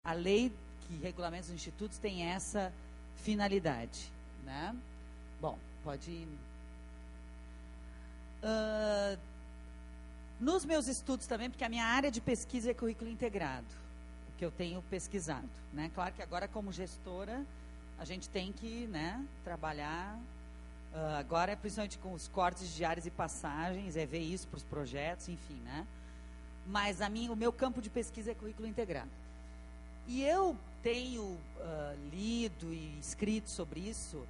a lei que regulamenta os institutos tem essa finalidade, né? Bom, pode ir. Nos meus estudos também, porque a minha área de pesquisa é currículo integrado, o que eu tenho pesquisado, né? Claro que agora, como gestora, a gente tem que, né, trabalhar, agora, principalmente com os cortes de diárias e passagens, é ver isso para os projetos, enfim, né? Mas o meu campo de pesquisa é currículo integrado. E eu tenho lido e escrito sobre isso,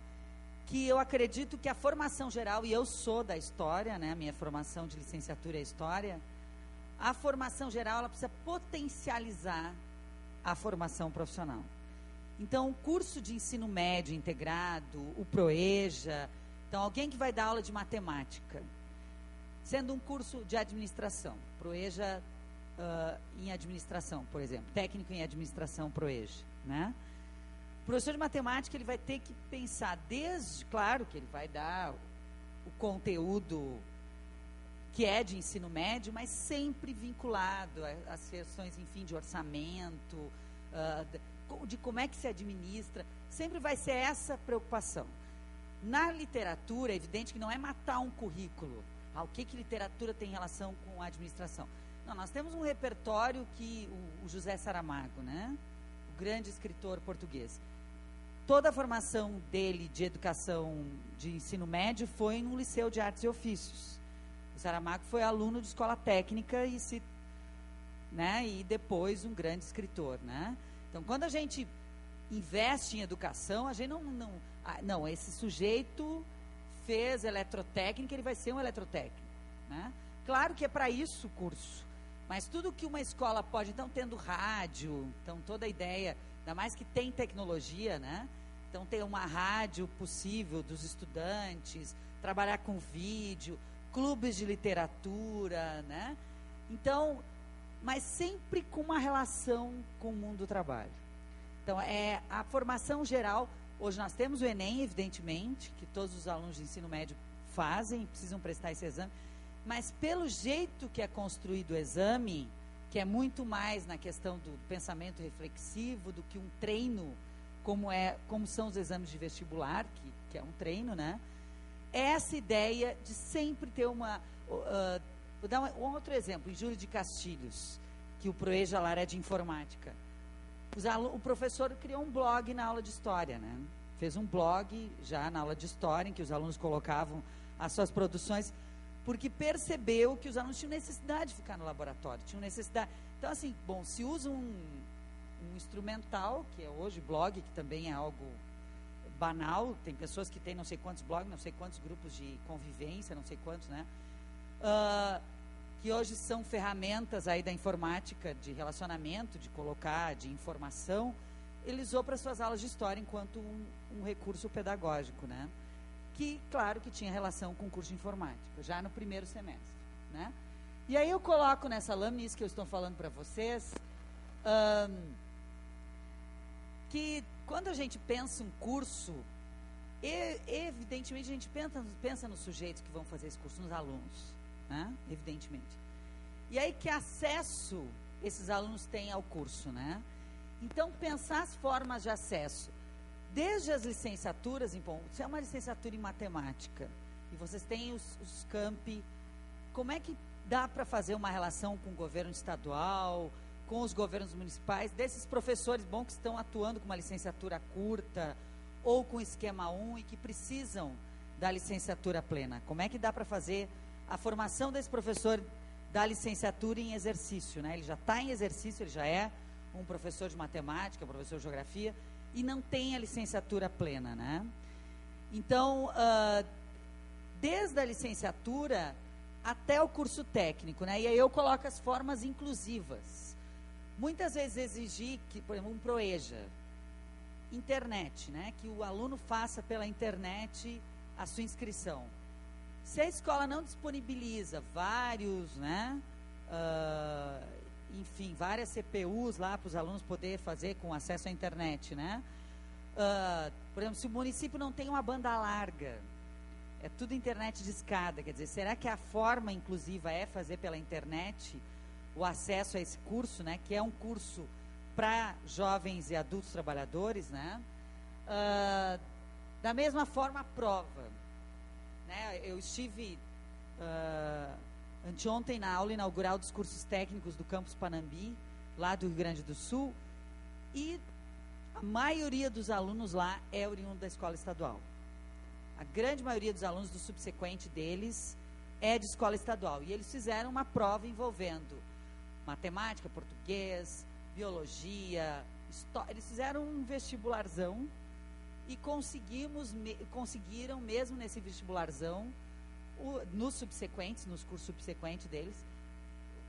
que eu acredito que a formação geral, e eu sou da história, né, a minha formação de licenciatura é história, a formação geral ela precisa potencializar a formação profissional. Então, o curso de ensino médio integrado, o PROEJA, então alguém que vai dar aula de matemática, sendo um curso de administração, PROEJA em administração, por exemplo, técnico em administração PROEJA, né? O professor de matemática, ele vai ter que pensar claro que ele vai dar o conteúdo que é de ensino médio, mas sempre vinculado às questões, enfim, de orçamento, de como é que se administra, sempre vai ser essa preocupação. Na literatura, é evidente que não é matar um currículo. O que literatura tem relação com a administração? Não, nós temos um repertório que o José Saramago, né? O grande escritor português. Toda a formação dele de educação de ensino médio foi no Liceu de Artes e Ofícios. O Saramago foi aluno de escola técnica e depois um grande escritor, né? Então, quando a gente investe em educação, a gente não, esse sujeito fez eletrotécnica, ele vai ser um eletrotécnico, né? Claro que é para isso o curso, mas tudo que uma escola pode, então, tendo rádio, então, toda a ideia, ainda mais que tem tecnologia, né? Então, ter uma rádio possível dos estudantes, trabalhar com vídeo, clubes de literatura, né? Então, mas sempre com uma relação com o mundo do trabalho. Então, a formação geral, hoje nós temos o Enem, evidentemente, que todos os alunos de ensino médio fazem, precisam prestar esse exame, mas pelo jeito que é construído o exame, que é muito mais na questão do pensamento reflexivo do que um treino, como são os exames de vestibular, que é um treino, né? Essa ideia de sempre ter vou dar um outro exemplo, em Júlio de Castilhos, que o PROEJA lá era de informática. O professor criou um blog na aula de história, né? Fez um blog já na aula de história, em que os alunos colocavam as suas produções, porque percebeu que os alunos tinham necessidade de ficar no laboratório, tinham necessidade. Então, assim, bom, se usa um instrumental, que é hoje blog, que também é algo banal, tem pessoas que têm não sei quantos blogs, não sei quantos grupos de convivência, não sei quantos, né? Que hoje são ferramentas aí da informática, de relacionamento, de informação, ele usou para suas aulas de história enquanto um recurso pedagógico, né? Que, claro, que tinha relação com o curso de informática, já no primeiro semestre, né? E aí eu coloco nessa lâmina, isso que eu estou falando para vocês, que quando a gente pensa um curso, evidentemente a gente pensa nos sujeitos que vão fazer esse curso, nos alunos, né? Evidentemente. E aí, que acesso esses alunos têm ao curso, né? Então, pensar as formas de acesso, desde as licenciaturas, se é uma licenciatura em matemática, e vocês têm os campi, como é que dá para fazer uma relação com o governo estadual, com os governos municipais, desses professores bons que estão atuando com uma licenciatura curta, ou com esquema 1 e que precisam da licenciatura plena? Como é que dá para fazer a formação desse professor da licenciatura em exercício, né? Ele já está em exercício, ele já é um professor de matemática, um professor de geografia, e não tem a licenciatura plena, né? Então, desde a licenciatura até o curso técnico, né? E aí eu coloco as formas inclusivas. Muitas vezes exigir que, por exemplo, um PROEJA, internet, né? Que o aluno faça pela internet a sua inscrição. Se a escola não disponibiliza vários, né? Enfim, várias CPUs lá para os alunos poderem fazer com acesso à internet, né? Por exemplo, se o município não tem uma banda larga, é tudo internet de escada, quer dizer, será que a forma inclusiva é fazer pela internet o acesso a esse curso, né? Que é um curso para jovens e adultos trabalhadores, né? Da mesma forma, a prova. Né? Eu estive anteontem na aula inaugural dos cursos técnicos do Campus Panambi, lá do Rio Grande do Sul, e a maioria dos alunos lá é oriundo da escola estadual. A grande maioria dos alunos do subsequente deles é de escola estadual. E eles fizeram uma prova envolvendo matemática, português, biologia, história. Eles fizeram um vestibularzão e conseguiram, mesmo nesse vestibularzão, nos cursos subsequentes deles,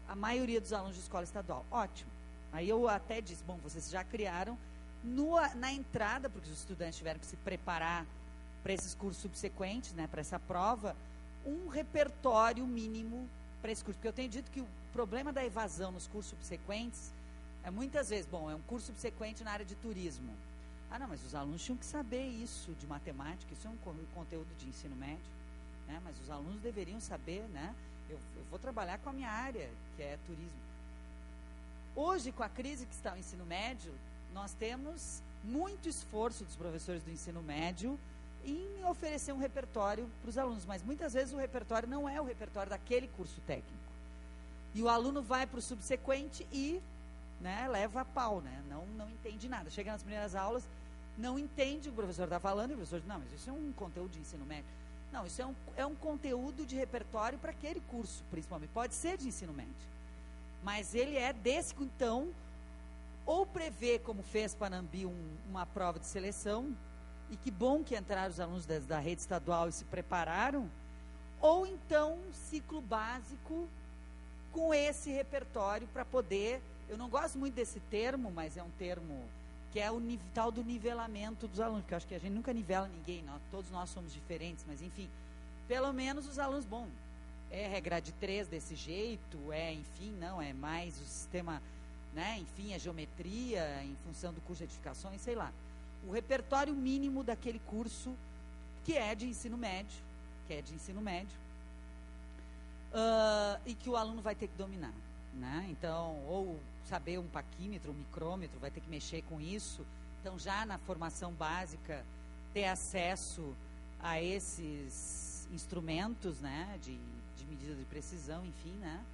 a maioria dos alunos de escola estadual. Ótimo. Aí eu até disse, bom, vocês já criaram na entrada, porque os estudantes tiveram que se preparar para esses cursos subsequentes, né, para essa prova, um repertório mínimo para esse curso. Porque eu tenho dito que o problema da evasão nos cursos subsequentes é muitas vezes, bom, é um curso subsequente na área de turismo. Ah, não, mas os alunos tinham que saber isso de matemática, isso é um conteúdo de ensino médio, né, mas os alunos deveriam saber, né, eu vou trabalhar com a minha área, que é turismo. Hoje, com a crise que está o ensino médio, nós temos muito esforço dos professores do ensino médio em oferecer um repertório para os alunos, mas muitas vezes o repertório não é o repertório daquele curso técnico. E o aluno vai para o subsequente e, né, leva a pau, né, não entende nada. Chega nas primeiras aulas, não entende o que o professor está falando, e o professor diz, não, mas isso é um conteúdo de ensino médio. Não, isso é um conteúdo de repertório para aquele curso, principalmente. Pode ser de ensino médio, mas ele é desse, então, ou prevê, como fez Panambi, uma prova de seleção, e que bom que entraram os alunos da rede estadual e se prepararam, ou então um ciclo básico com esse repertório para poder, eu não gosto muito desse termo, mas é um termo que é o tal do nivelamento dos alunos, porque eu acho que a gente nunca nivela ninguém, todos nós somos diferentes, mas enfim, pelo menos os alunos, bom, é regra de 3 desse jeito, enfim, não, é mais o sistema, né, enfim, a geometria em função do curso de edificações, sei lá. O repertório mínimo daquele curso que é de ensino médio, e que o aluno vai ter que dominar, né? Então, ou saber um paquímetro, um micrômetro, vai ter que mexer com isso. Então, já na formação básica, ter acesso a esses instrumentos, né, de medida de precisão, enfim, né?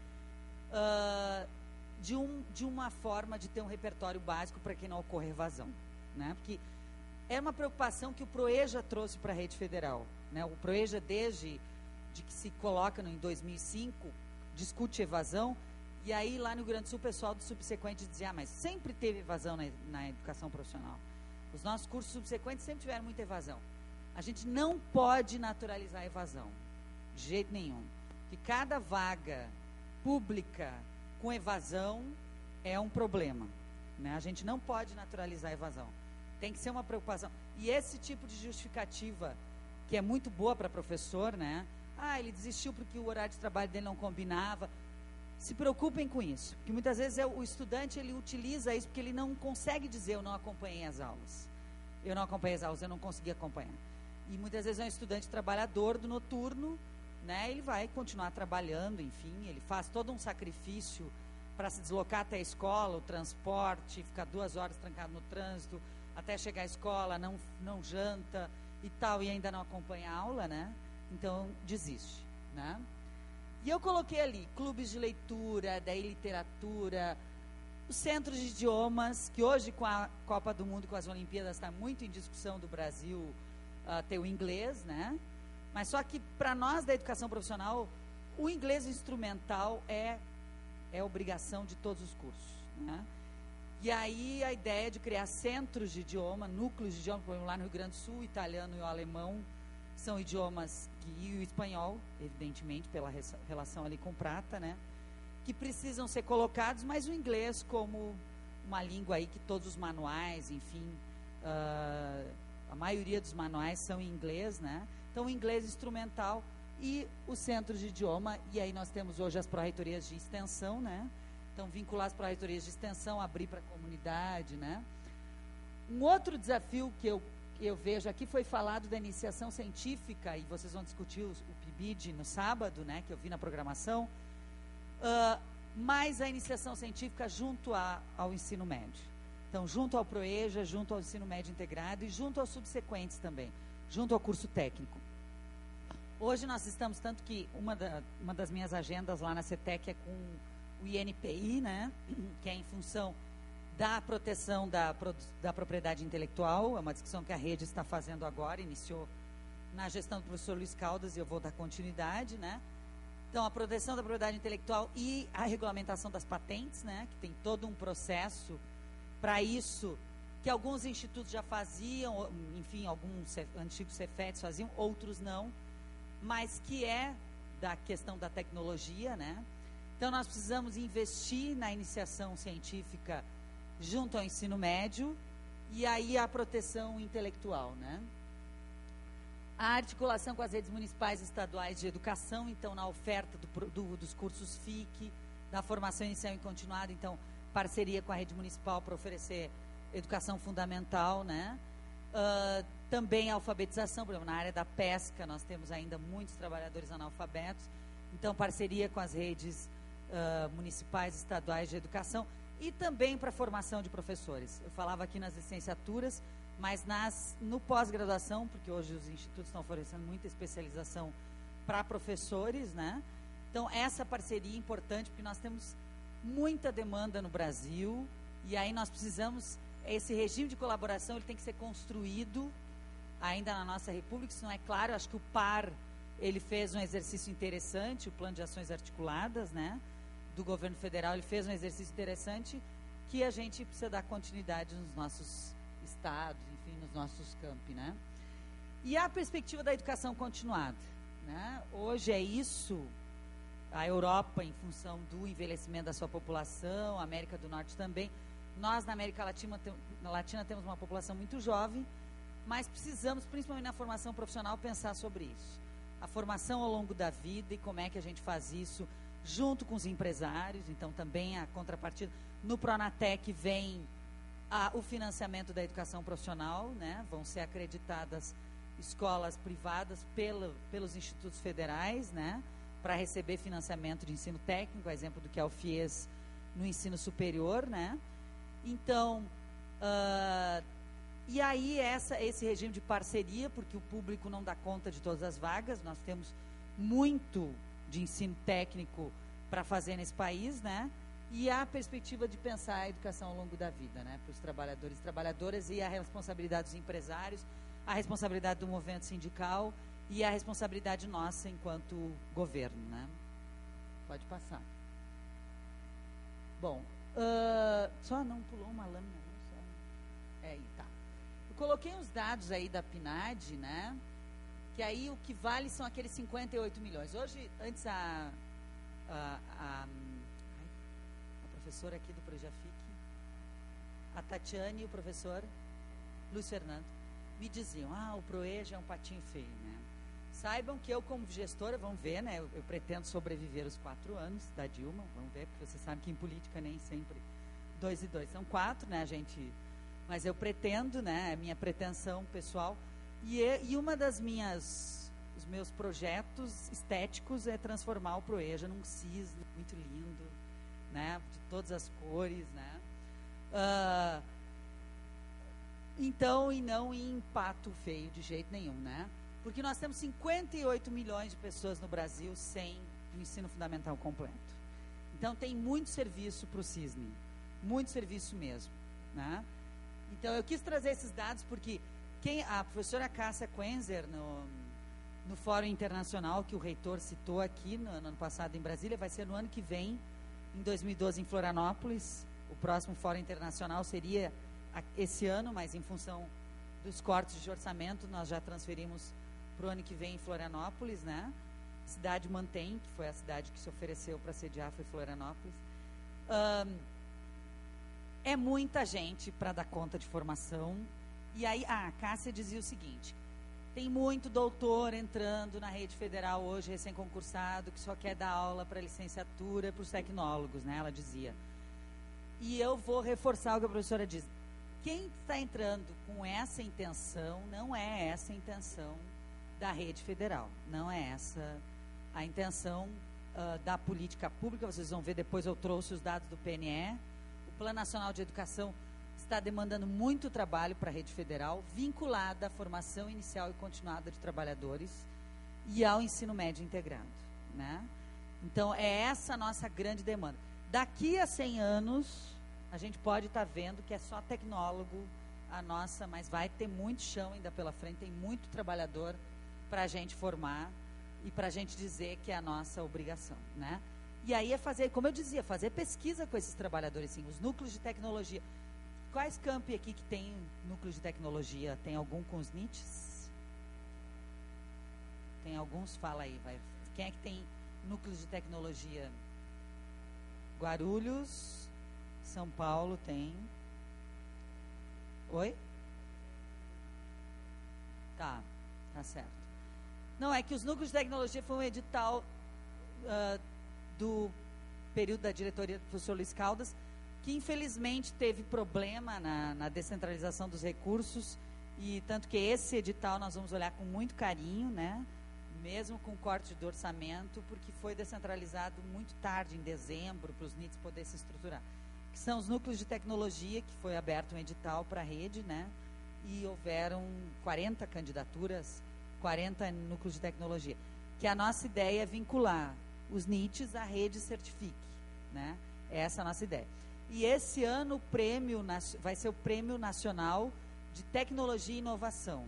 De uma forma de ter um repertório básico para que não ocorra evasão, né? Porque é uma preocupação que o PROEJA trouxe para a rede federal, né? O PROEJA, desde que se coloca em 2005, discute evasão, e aí lá no Rio Grande do Sul o pessoal do subsequente dizia, mas sempre teve evasão na educação profissional. Os nossos cursos subsequentes sempre tiveram muita evasão. A gente não pode naturalizar a evasão, de jeito nenhum. Que cada vaga pública com evasão é um problema, né? A gente não pode naturalizar a evasão. Tem que ser uma preocupação. E esse tipo de justificativa, que é muito boa para professor, né? Ah, ele desistiu porque o horário de trabalho dele não combinava. Se preocupem com isso, porque muitas vezes o estudante, ele utiliza isso porque ele não consegue dizer, eu não acompanhei as aulas. Eu não consegui acompanhar. E muitas vezes é um estudante trabalhador do noturno, né? Ele vai continuar trabalhando, enfim, ele faz todo um sacrifício para se deslocar até a escola, o transporte, ficar 2 horas trancado no trânsito, até chegar à escola, não janta e tal, e ainda não acompanha a aula, né? Então, desiste, né? E eu coloquei ali clubes de leitura, daí literatura, os centros de idiomas, que hoje com a Copa do Mundo e com as Olimpíadas está muito em discussão do Brasil ter o inglês, né? Mas só que para nós da educação profissional, o inglês instrumental é obrigação de todos os cursos, né? E aí a ideia de criar centros de idioma, núcleos de idioma, por exemplo, lá no Rio Grande do Sul, o italiano e o alemão são idiomas, e o espanhol, evidentemente, pela relação ali com prata, né? Que precisam ser colocados, mas o inglês como uma língua aí que todos os manuais, enfim, a maioria dos manuais são em inglês, né? Então, o inglês instrumental e os centros de idioma, e aí nós temos hoje as pró-reitorias de extensão, né? Então, vincular as pró-reitorias de extensão, abrir para a comunidade, né? Um outro desafio que eu vejo aqui foi falado da iniciação científica, e vocês vão discutir o PIBID no sábado, né? Que eu vi na programação, mas a iniciação científica junto ao ensino médio. Então, junto ao PROEJA, junto ao ensino médio integrado e junto aos subsequentes também, junto ao curso técnico. Hoje nós estamos, tanto que uma das minhas agendas lá na CETEC é com o INPI, né, que é em função da proteção da propriedade intelectual, é uma discussão que a rede está fazendo agora, iniciou na gestão do professor Luiz Caldas e eu vou dar continuidade, né. Então, a proteção da propriedade intelectual e a regulamentação das patentes, né, que tem todo um processo para isso, que alguns institutos já faziam, enfim, alguns antigos Cefetes faziam, outros não, mas que é da questão da tecnologia, né? Então, nós precisamos investir na iniciação científica junto ao ensino médio e aí a proteção intelectual, né? A articulação com as redes municipais e estaduais de educação, então, na oferta dos cursos FIC, da formação inicial e continuada, então, parceria com a rede municipal para oferecer educação fundamental, né? Também a alfabetização, por exemplo, na área da pesca, nós temos ainda muitos trabalhadores analfabetos, então, parceria com as redes municipais e estaduais de educação e também para a formação de professores. Eu falava aqui nas licenciaturas, mas no pós-graduação, porque hoje os institutos estão oferecendo muita especialização para professores, né? Então, essa parceria é importante, porque nós temos muita demanda no Brasil, e aí nós precisamos, esse regime de colaboração, ele tem que ser construído ainda na nossa República, isso não é claro, acho que o PAR, ele fez um exercício interessante, o Plano de Ações Articuladas, né, do governo federal, ele fez um exercício interessante, que a gente precisa dar continuidade nos nossos estados, enfim, nos nossos campi, né. E a perspectiva da educação continuada, né, hoje é isso, a Europa, em função do envelhecimento da sua população, a América do Norte também, nós na América Latina temos uma população muito jovem, mas precisamos, principalmente na formação profissional, pensar sobre isso. A formação ao longo da vida e como é que a gente faz isso junto com os empresários, então também a contrapartida. No Pronatec vem o financiamento da educação profissional, né? Vão ser acreditadas escolas privadas pelos institutos federais, né? Para receber financiamento de ensino técnico, a exemplo do que é o FIES no ensino superior, né? Então, e aí esse regime de parceria, porque o público não dá conta de todas as vagas, nós temos muito de ensino técnico para fazer nesse país, né? E a perspectiva de pensar a educação ao longo da vida, né? Para os trabalhadores e trabalhadoras, e a responsabilidade dos empresários, a responsabilidade do movimento sindical e a responsabilidade nossa enquanto governo, né? Pode passar. Bom, só não pulou uma lâmina, não só. Aí, tá. Eu coloquei uns dados aí da PNAD, né? Que aí o que vale são aqueles 58 milhões. Hoje, antes a professora aqui do Projafic, a Tatiane e o professor Luiz Fernando, me diziam, o PROEJA é um patinho feio, né? Saibam que eu, como gestora, vamos ver, né? Eu pretendo sobreviver os 4 anos da Dilma, vamos ver, porque você sabe que em política nem sempre 2 e 2 são 4, né, gente? Mas eu pretendo, né? A minha pretensão pessoal, e uma das os meus projetos estéticos é transformar o PROEJA num cisne muito lindo, né? De todas as cores, né? Então, e não em pato feio de jeito nenhum, né? Porque nós temos 58 milhões de pessoas no Brasil sem o ensino fundamental completo. Então, tem muito serviço para o cisne, muito serviço mesmo, né? Então, eu quis trazer esses dados porque a professora Cássia Quenzer, no Fórum Internacional, que o reitor citou aqui no ano passado em Brasília, vai ser no ano que vem, em 2012, em Florianópolis. O próximo Fórum Internacional seria esse ano, mas em função dos cortes de orçamento, nós já transferimos para o ano que vem em Florianópolis, né? Cidade mantém, que foi a cidade que se ofereceu para sediar, foi Florianópolis. É muita gente para dar conta de formação. E aí, a Cássia dizia o seguinte, tem muito doutor entrando na rede federal hoje, recém-concursado, que só quer dar aula para licenciatura, para os tecnólogos, né? Ela dizia. E eu vou reforçar o que a professora diz. Quem está entrando com essa intenção, não é essa a intenção da rede federal, não é essa a intenção da política pública. Vocês vão ver depois, eu trouxe os dados do PNE, o Plano Nacional de Educação está demandando muito trabalho para a rede federal, vinculada à formação inicial e continuada de trabalhadores e ao ensino médio integrado, né? Então, é essa a nossa grande demanda. Daqui a 100 anos, a gente pode estar vendo que é só tecnólogo a nossa, mas vai ter muito chão ainda pela frente, tem muito trabalhador para a gente formar e para a gente dizer que é a nossa obrigação, né? E aí é fazer, como eu dizia, fazer pesquisa com esses trabalhadores, sim, os núcleos de tecnologia. Quais campi aqui que tem núcleos de tecnologia? Tem algum com os NITs? Tem alguns? Fala aí, vai. Quem é que tem núcleos de tecnologia? Guarulhos, São Paulo tem. Oi? Tá certo. Não, é que os núcleos de tecnologia foi um edital do período da diretoria do professor Luiz Caldas, que infelizmente teve problema na descentralização dos recursos, e tanto que esse edital nós vamos olhar com muito carinho, né? Mesmo com corte do orçamento, porque foi descentralizado muito tarde, em dezembro, para os NITs poderem se estruturar. Que são os núcleos de tecnologia, que foi aberto um edital para a rede, né? E houveram 40 candidaturas, 40 núcleos de tecnologia. Que a nossa ideia é vincular os NITs à rede Certifique, né? Essa é a nossa ideia. E esse ano o prêmio vai ser o Prêmio Nacional de Tecnologia e Inovação.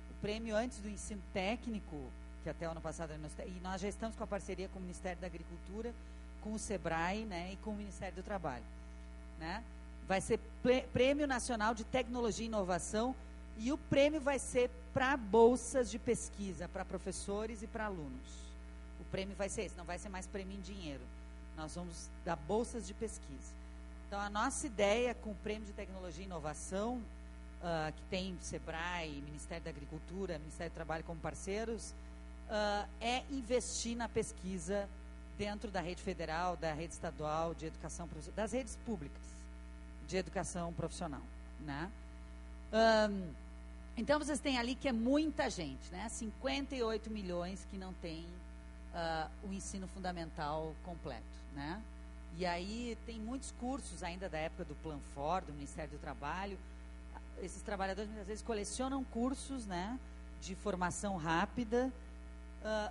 O prêmio antes do ensino técnico, que até o ano passado era e nós já estamos com a parceria com o Ministério da Agricultura, com o SEBRAE, né, e com o Ministério do Trabalho, né? Vai ser Prêmio Nacional de Tecnologia e Inovação, e o prêmio vai ser para bolsas de pesquisa, para professores e para alunos. O prêmio vai ser esse, não vai ser mais prêmio em dinheiro. Nós vamos dar bolsas de pesquisa. Então, a nossa ideia com o Prêmio de Tecnologia e Inovação, que tem SEBRAE, Ministério da Agricultura, Ministério do Trabalho como parceiros, é investir na pesquisa dentro da rede federal, da rede estadual, de educação profissional, das redes públicas de educação profissional, né? Então, vocês têm ali que é muita gente, né? 58 milhões que não tem o ensino fundamental completo, né? E aí tem muitos cursos ainda da época do Planfor, do Ministério do Trabalho. Esses trabalhadores muitas vezes colecionam cursos, né, de formação rápida,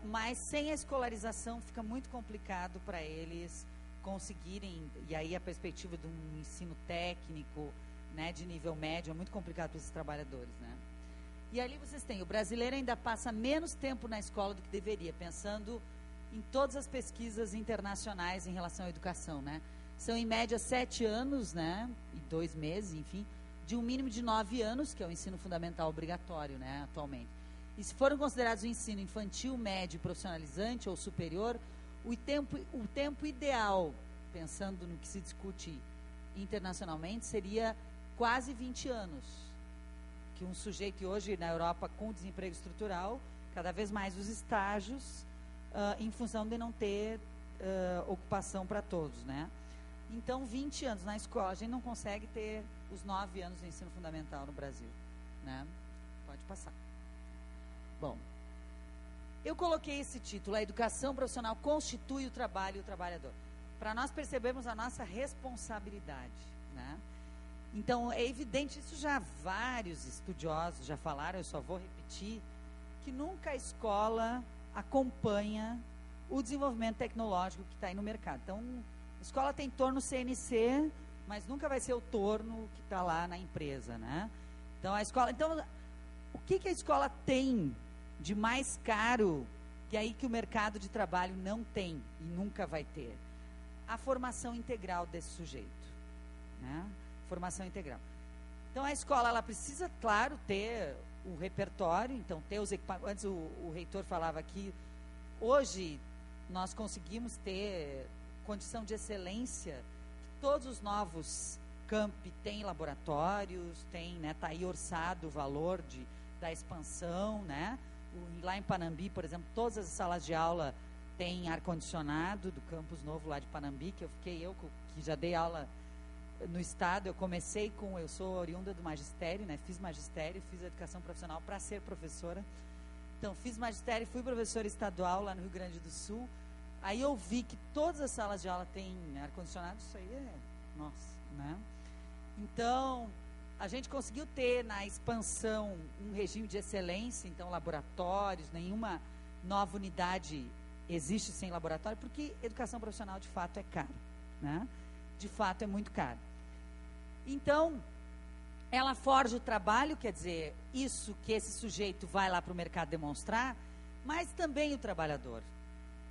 mas sem a escolarização fica muito complicado para eles conseguirem, e aí a perspectiva de um ensino técnico, né, de nível médio é muito complicado para esses trabalhadores, né? E ali vocês têm, o brasileiro ainda passa menos tempo na escola do que deveria, pensando em todas as pesquisas internacionais em relação à educação, né? São em média 7 anos, né, e 2 meses, enfim, de um mínimo de 9 anos, que é o ensino fundamental obrigatório, né, atualmente. E se foram considerados o ensino infantil, médio, profissionalizante ou superior, o tempo ideal, pensando no que se discute internacionalmente, seria quase 20 anos. Que um sujeito hoje na Europa com desemprego estrutural, cada vez mais os estágios, em função de não ter ocupação para todos, né? Então, 20 anos na escola, a gente não consegue ter os 9 anos do ensino fundamental no Brasil, né? Pode passar. Bom, eu coloquei esse título, a educação profissional constitui o trabalho e o trabalhador, para nós percebermos a nossa responsabilidade, né? Então, é evidente, isso já vários estudiosos já falaram, eu só vou repetir, que nunca a escola acompanha o desenvolvimento tecnológico que está aí no mercado. Então, a escola tem torno CNC, mas nunca vai ser o torno que está lá na empresa, né? Então, a escola... Então, o que a escola tem de mais caro que aí que o mercado de trabalho não tem e nunca vai ter? A formação integral desse sujeito, né? Formação integral. Então, a escola, ela precisa, claro, ter o repertório, então, ter os equipamentos. Antes o reitor falava aqui, hoje nós conseguimos ter condição de excelência, que todos os novos campi têm laboratórios, tem, né, tá aí orçado o valor da expansão, né? Lá em Panambi, por exemplo, todas as salas de aula têm ar-condicionado do campus novo lá de Panambi, que já dei aula no estado. Eu sou oriunda do magistério, né? Fiz magistério, fiz educação profissional para ser professora. Então, fiz magistério, fui professora estadual lá no Rio Grande do Sul. Aí eu vi que todas as salas de aula têm ar-condicionado, isso aí é, nossa, né? Então, a gente conseguiu ter na expansão um regime de excelência, então laboratórios, nenhuma nova unidade existe sem laboratório, porque educação profissional de fato é caro, né? De fato é muito caro. Então, ela forja o trabalho, quer dizer, isso que esse sujeito vai lá para o mercado demonstrar, mas também o trabalhador.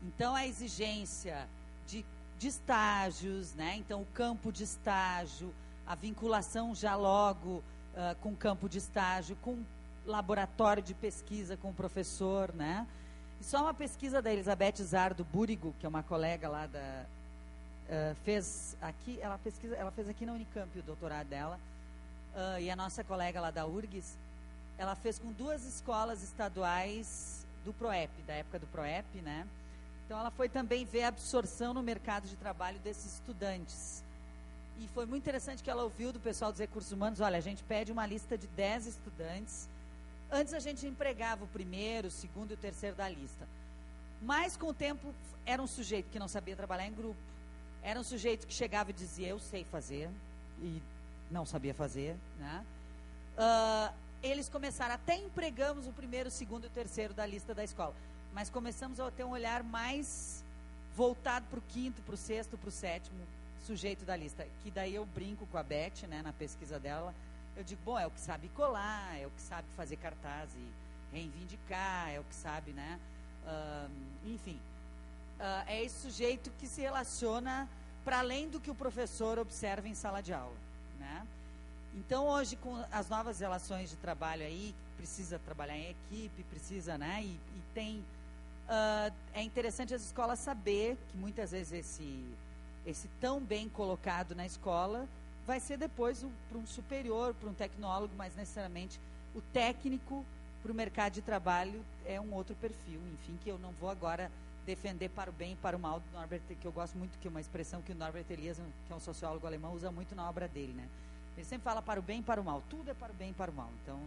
Então, a exigência de estágios, né? Então, o campo de estágio, a vinculação já logo com campo de estágio, com laboratório de pesquisa com o professor, né? E só uma pesquisa da Elizabeth Zardo Búrigo, que é uma colega lá da... fez aqui, ela fez aqui na Unicamp o doutorado dela, e a nossa colega lá da URGS, ela fez com 2 escolas estaduais do PROEP, da época do PROEP, né? Então, ela foi também ver a absorção no mercado de trabalho desses estudantes. E foi muito interessante que ela ouviu do pessoal dos recursos humanos, olha, a gente pede uma lista de 10 estudantes, antes a gente empregava o primeiro, o segundo e o terceiro da lista. Mas, com o tempo, era um sujeito que não sabia trabalhar em grupo, era um sujeito que chegava e dizia, eu sei fazer, e não sabia fazer, né? Eles começaram, até empregamos o primeiro, o segundo e o terceiro da lista da escola, mas começamos a ter um olhar mais voltado para o quinto, para o sexto, para o sétimo sujeito da lista, que daí eu brinco com a Beth, né, na pesquisa dela, eu digo, bom, é o que sabe colar, é o que sabe fazer cartaz e reivindicar, é o que sabe, né, enfim, é esse sujeito que se relaciona para além do que o professor observa em sala de aula, né. Então, hoje, com as novas relações de trabalho aí, precisa trabalhar em equipe, precisa, né, e tem, é interessante as escolas saber que muitas vezes esse tão bem colocado na escola vai ser depois para um superior, para um tecnólogo, mas necessariamente o técnico para o mercado de trabalho é um outro perfil, enfim, que eu não vou agora defender para o bem e para o mal do Norbert, que eu gosto muito, que é uma expressão que o Norbert Elias, que é um sociólogo alemão, usa muito na obra dele, né? Ele sempre fala para o bem e para o mal, tudo é para o bem e para o mal, então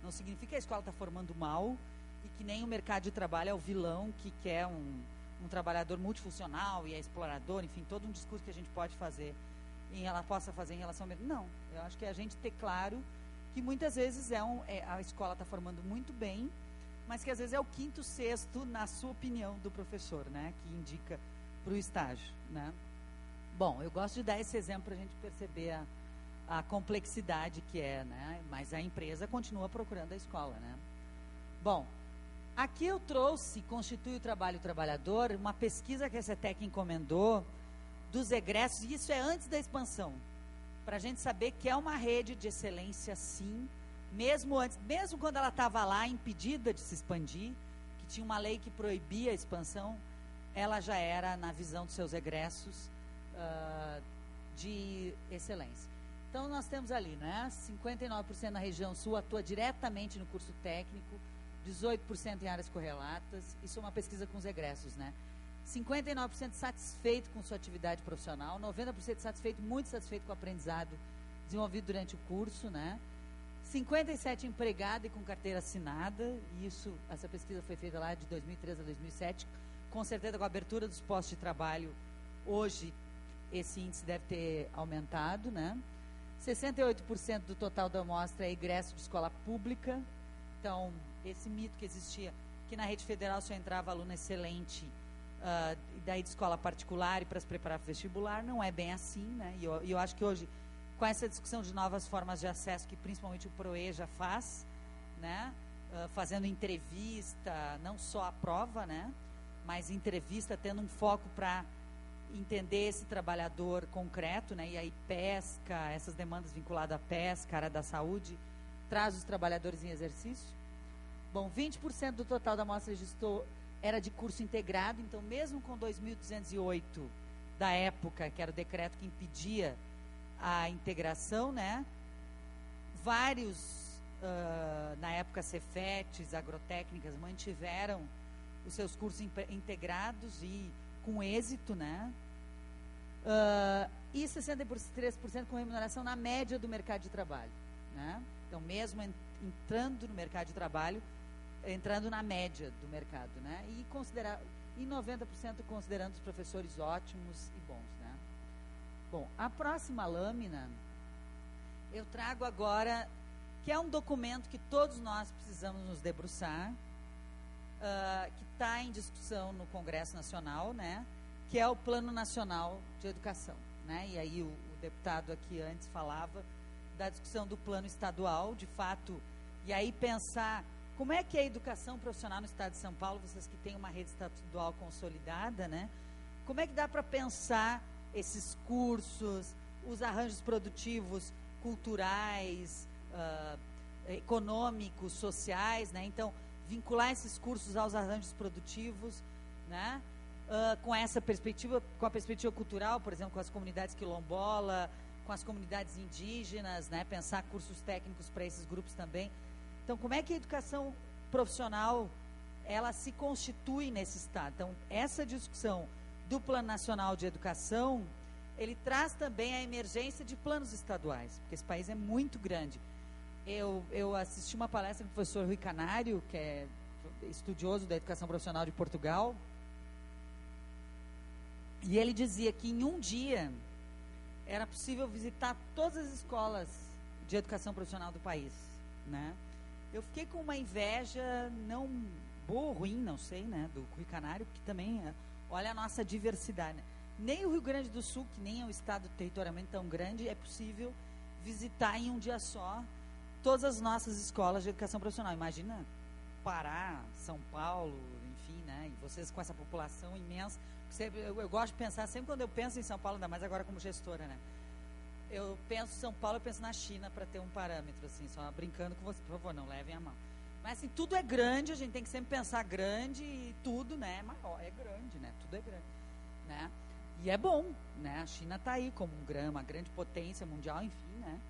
não significa que a escola está formando mal e que nem o mercado de trabalho é o vilão que quer um trabalhador multifuncional e é explorador, enfim, todo um discurso que a gente pode fazer, possa fazer em relação ao mercado. Não, eu acho que a gente ter claro que muitas vezes a escola está formando muito bem, mas que às vezes é o quinto, sexto, na sua opinião, do professor, né, que indica para o estágio, né. Bom, eu gosto de dar esse exemplo para a gente perceber a complexidade que é, né, mas a empresa continua procurando a escola, né. Bom, aqui eu trouxe, constitui o trabalho trabalhador, uma pesquisa que a CETEC encomendou dos egressos, e isso é antes da expansão, para a gente saber que é uma rede de excelência, sim, mesmo quando ela estava lá, impedida de se expandir, que tinha uma lei que proibia a expansão, ela já era, na visão dos seus egressos, de excelência. Então, nós temos ali, né, 59% na região sul atua diretamente no curso técnico, 18% em áreas correlatas, isso é uma pesquisa com os egressos, né? 59% satisfeito com sua atividade profissional, 90% satisfeito, muito satisfeito com o aprendizado desenvolvido durante o curso, né? 57% empregado e com carteira assinada, e essa pesquisa foi feita lá de 2003 a 2007, com certeza com a abertura dos postos de trabalho, hoje esse índice deve ter aumentado, né? 68% do total da amostra é egresso de escola pública, então esse mito que existia, que na rede federal só entrava aluno excelente, e daí de escola particular e para se preparar para o vestibular, não é bem assim, né? E eu acho que hoje, com essa discussão de novas formas de acesso, que principalmente o PROE já faz, né? Fazendo entrevista, não só a prova, né? Mas entrevista tendo um foco para entender esse trabalhador concreto, né? E aí pesca, essas demandas vinculadas à pesca, área da saúde, traz os trabalhadores em exercício. Bom, 20% do total da amostra registrou era de curso integrado, então mesmo com 2.208 da época, que era o decreto que impedia a integração, né? Vários, na época, Cefetes, agrotécnicas, mantiveram os seus cursos integrados e com êxito, né? E 63% com remuneração na média do mercado de trabalho, né? Então, mesmo entrando no mercado de trabalho, entrando na média do mercado, né? E 90% considerando os professores ótimos e bons, né? Bom, a próxima lâmina eu trago agora, que é um documento que todos nós precisamos nos debruçar, que está em discussão no Congresso Nacional, né, que é o Plano Nacional de Educação, né, e aí o deputado aqui antes falava da discussão do plano estadual, de fato, e aí pensar como é que é a educação profissional no estado de São Paulo, vocês que têm uma rede estadual consolidada, né, como é que dá para pensar esses cursos, os arranjos produtivos, culturais, econômicos, sociais, né, então vincular esses cursos aos arranjos produtivos, né, com essa perspectiva, com a perspectiva cultural, por exemplo, com as comunidades quilombola, com as comunidades indígenas, né, pensar cursos técnicos para esses grupos também. Então, como é que a educação profissional, ela se constitui nesse estado? Então, essa discussão do Plano Nacional de Educação, ele traz também a emergência de planos estaduais, porque esse país é muito grande. Eu assisti uma palestra do professor Rui Canário, que é estudioso da educação profissional de Portugal, e ele dizia que em um dia era possível visitar todas as escolas de educação profissional do país, né? Eu fiquei com uma inveja, não boa ou ruim, não sei, né, do Rui Canário, que também, olha a nossa diversidade, né? Nem o Rio Grande do Sul, que nem é um estado territorialmente tão grande, é possível visitar em um dia só todas as nossas escolas de educação profissional. Imagina Pará, São Paulo, enfim, né? E vocês com essa população imensa. Eu gosto de pensar, sempre quando eu penso em São Paulo, ainda mais agora como gestora, né? Eu penso em São Paulo, eu penso na China para ter um parâmetro, assim, só brincando com você, por favor, não levem a mão. Mas assim, tudo é grande, a gente tem que sempre pensar grande e tudo, né, maior, é grande, né? Tudo é grande, né? E é bom, né? A China está aí como uma grande potência mundial, enfim, né?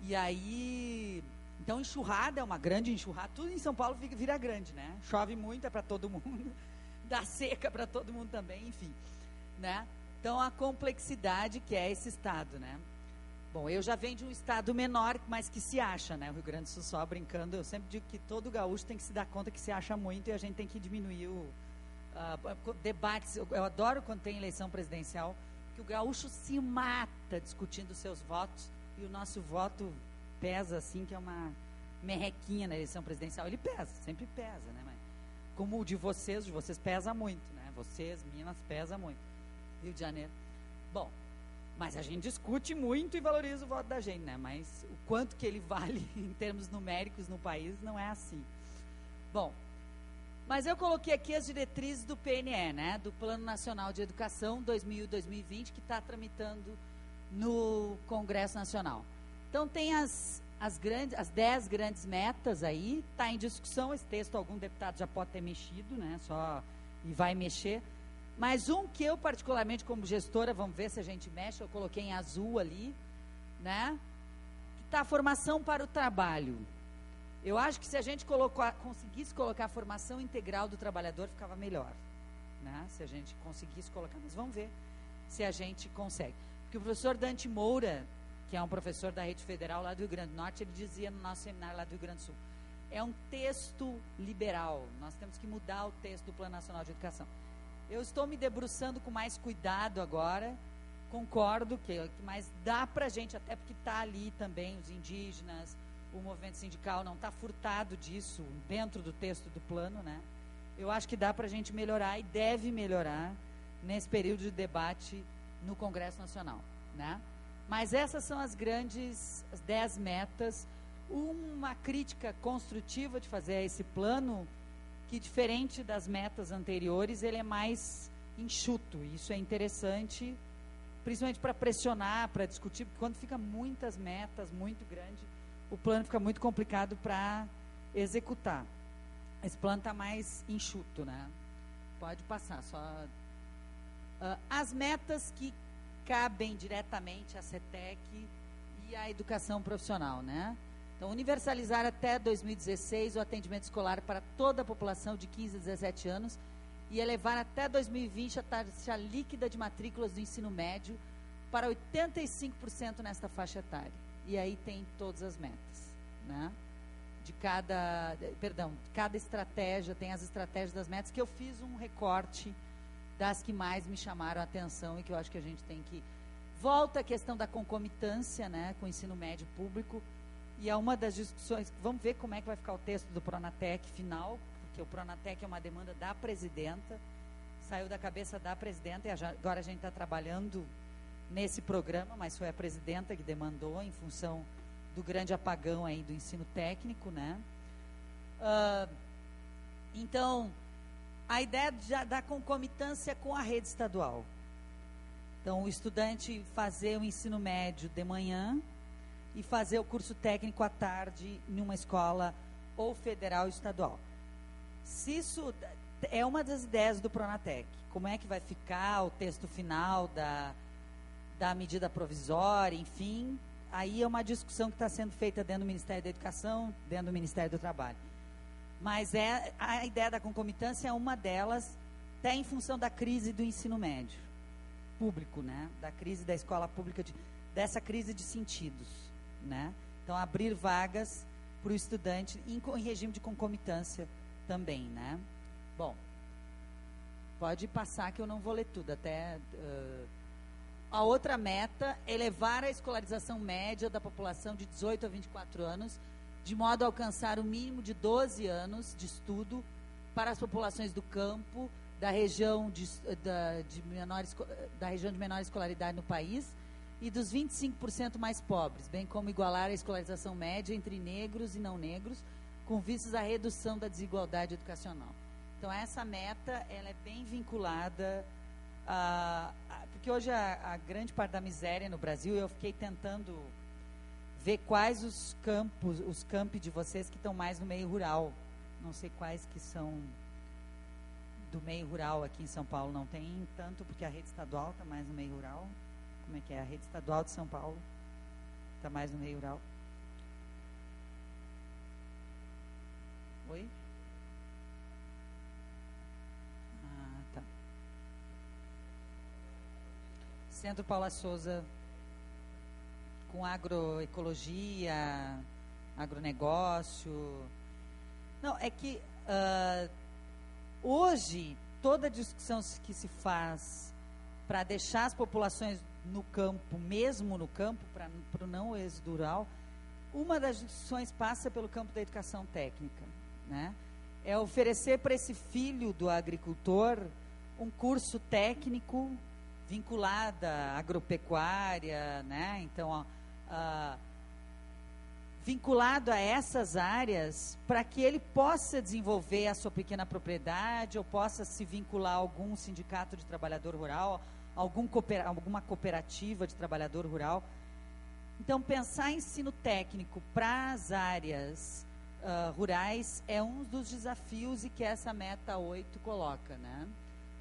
E aí, então enxurrada é uma grande enxurrada, tudo em São Paulo vira grande, né? Chove muito, é para todo mundo, dá seca para todo mundo também, enfim, né? Então a complexidade que é esse estado, né? Bom, eu já venho de um estado menor, mas que se acha, né? O Rio Grande do Sul, só brincando, eu sempre digo que todo gaúcho tem que se dar conta que se acha muito e a gente tem que diminuir debates. Eu adoro quando tem eleição presidencial, que o gaúcho se mata discutindo seus votos e o nosso voto pesa assim, que é uma merrequinha na eleição presidencial. Ele pesa, sempre pesa, né? Mas, como o de vocês pesa muito, né? Vocês, Minas, pesa muito. Rio de Janeiro. Bom, mas a gente discute muito e valoriza o voto da gente, né? Mas o quanto que ele vale em termos numéricos no país não é assim. Bom, mas eu coloquei aqui as diretrizes do PNE, né? Do Plano Nacional de Educação 2000-2020, que está tramitando no Congresso Nacional. Então tem as 10 grandes metas aí, está em discussão, esse texto algum deputado já pode ter mexido, né? E vai mexer. Mas um que eu particularmente como gestora, vamos ver se a gente mexe, eu coloquei em azul ali, né? Que está a formação para o trabalho. Eu acho que se a gente conseguisse colocar a formação integral do trabalhador, ficava melhor, né? Se a gente conseguisse colocar, mas vamos ver se a gente consegue. Porque o professor Dante Moura, que é um professor da Rede Federal lá do Rio Grande do Norte, ele dizia no nosso seminário lá do Rio Grande do Sul, é um texto liberal, nós temos que mudar o texto do Plano Nacional de Educação. Eu estou me debruçando com mais cuidado agora, concordo que mas dá para a gente, até porque está ali também os indígenas, o movimento sindical não está furtado disso dentro do texto do plano, né? Eu acho que dá para a gente melhorar e deve melhorar nesse período de debate no Congresso Nacional, né? Mas essas são as 10 metas. Uma crítica construtiva de fazer a esse plano, que diferente das metas anteriores, ele é mais enxuto. Isso é interessante, principalmente para pressionar, para discutir, porque quando fica muitas metas, muito grande, o plano fica muito complicado para executar. Esse plano está mais enxuto, né? Pode passar, só... as metas que cabem diretamente à CETEC e à educação profissional, né? Então, universalizar até 2016 o atendimento escolar para toda a população de 15 a 17 anos e elevar até 2020 a taxa líquida de matrículas do ensino médio para 85% nesta faixa etária. E aí tem todas as metas, né? Cada estratégia, tem as estratégias das metas, que eu fiz um recorte das que mais me chamaram a atenção e que eu acho que a gente tem que Volta a questão da concomitância, né, com o ensino médio público, e é uma das discussões, vamos ver como é que vai ficar o texto do Pronatec final, porque o Pronatec é uma demanda da presidenta, saiu da cabeça da presidenta, e agora a gente está trabalhando nesse programa, mas foi a presidenta que demandou, em função do grande apagão aí do ensino técnico, né? Então, a ideia da concomitância com a rede estadual. Então, o estudante fazer o ensino médio de manhã e fazer o curso técnico à tarde em uma escola ou federal ou estadual. Se isso é uma das ideias do Pronatec, como é que vai ficar o texto final da medida provisória, enfim, aí é uma discussão que está sendo feita dentro do Ministério da Educação, dentro do Ministério do Trabalho. Mas a ideia da concomitância é uma delas, até em função da crise do ensino médio público, né? Da crise da escola pública, dessa crise de sentidos, né? Então, abrir vagas para o estudante em regime de concomitância também, né? Bom, pode passar que eu não vou ler tudo, até... A outra meta é elevar a escolarização média da população de 18 a 24 anos, de modo a alcançar o mínimo de 12 anos de estudo para as populações do campo, da região de menor escolaridade no país e dos 25% mais pobres, bem como igualar a escolarização média entre negros e não negros, com vistas à redução da desigualdade educacional. Então, essa meta ela é bem vinculada porque hoje a grande parte da miséria no Brasil, eu fiquei tentando ver quais os campi de vocês que estão mais no meio rural. Não sei quais que são do meio rural aqui em São Paulo. Não tem tanto, porque a rede estadual está mais no meio rural. Como é que é? A rede estadual de São Paulo está mais no meio rural. Oi? Tá. Centro Paula Souza, com agroecologia, agronegócio. Não, é que hoje, toda a discussão que se faz para deixar as populações no campo, mesmo no campo, para o não êxodo rural, uma das discussões passa pelo campo da educação técnica, né? É oferecer para esse filho do agricultor um curso técnico vinculado à agropecuária, né? Então, vinculado a essas áreas, para que ele possa desenvolver a sua pequena propriedade, ou possa se vincular a algum sindicato de trabalhador rural, alguma cooperativa de trabalhador rural. Então, pensar em ensino técnico para as áreas rurais é um dos desafios e que essa meta 8 coloca, né,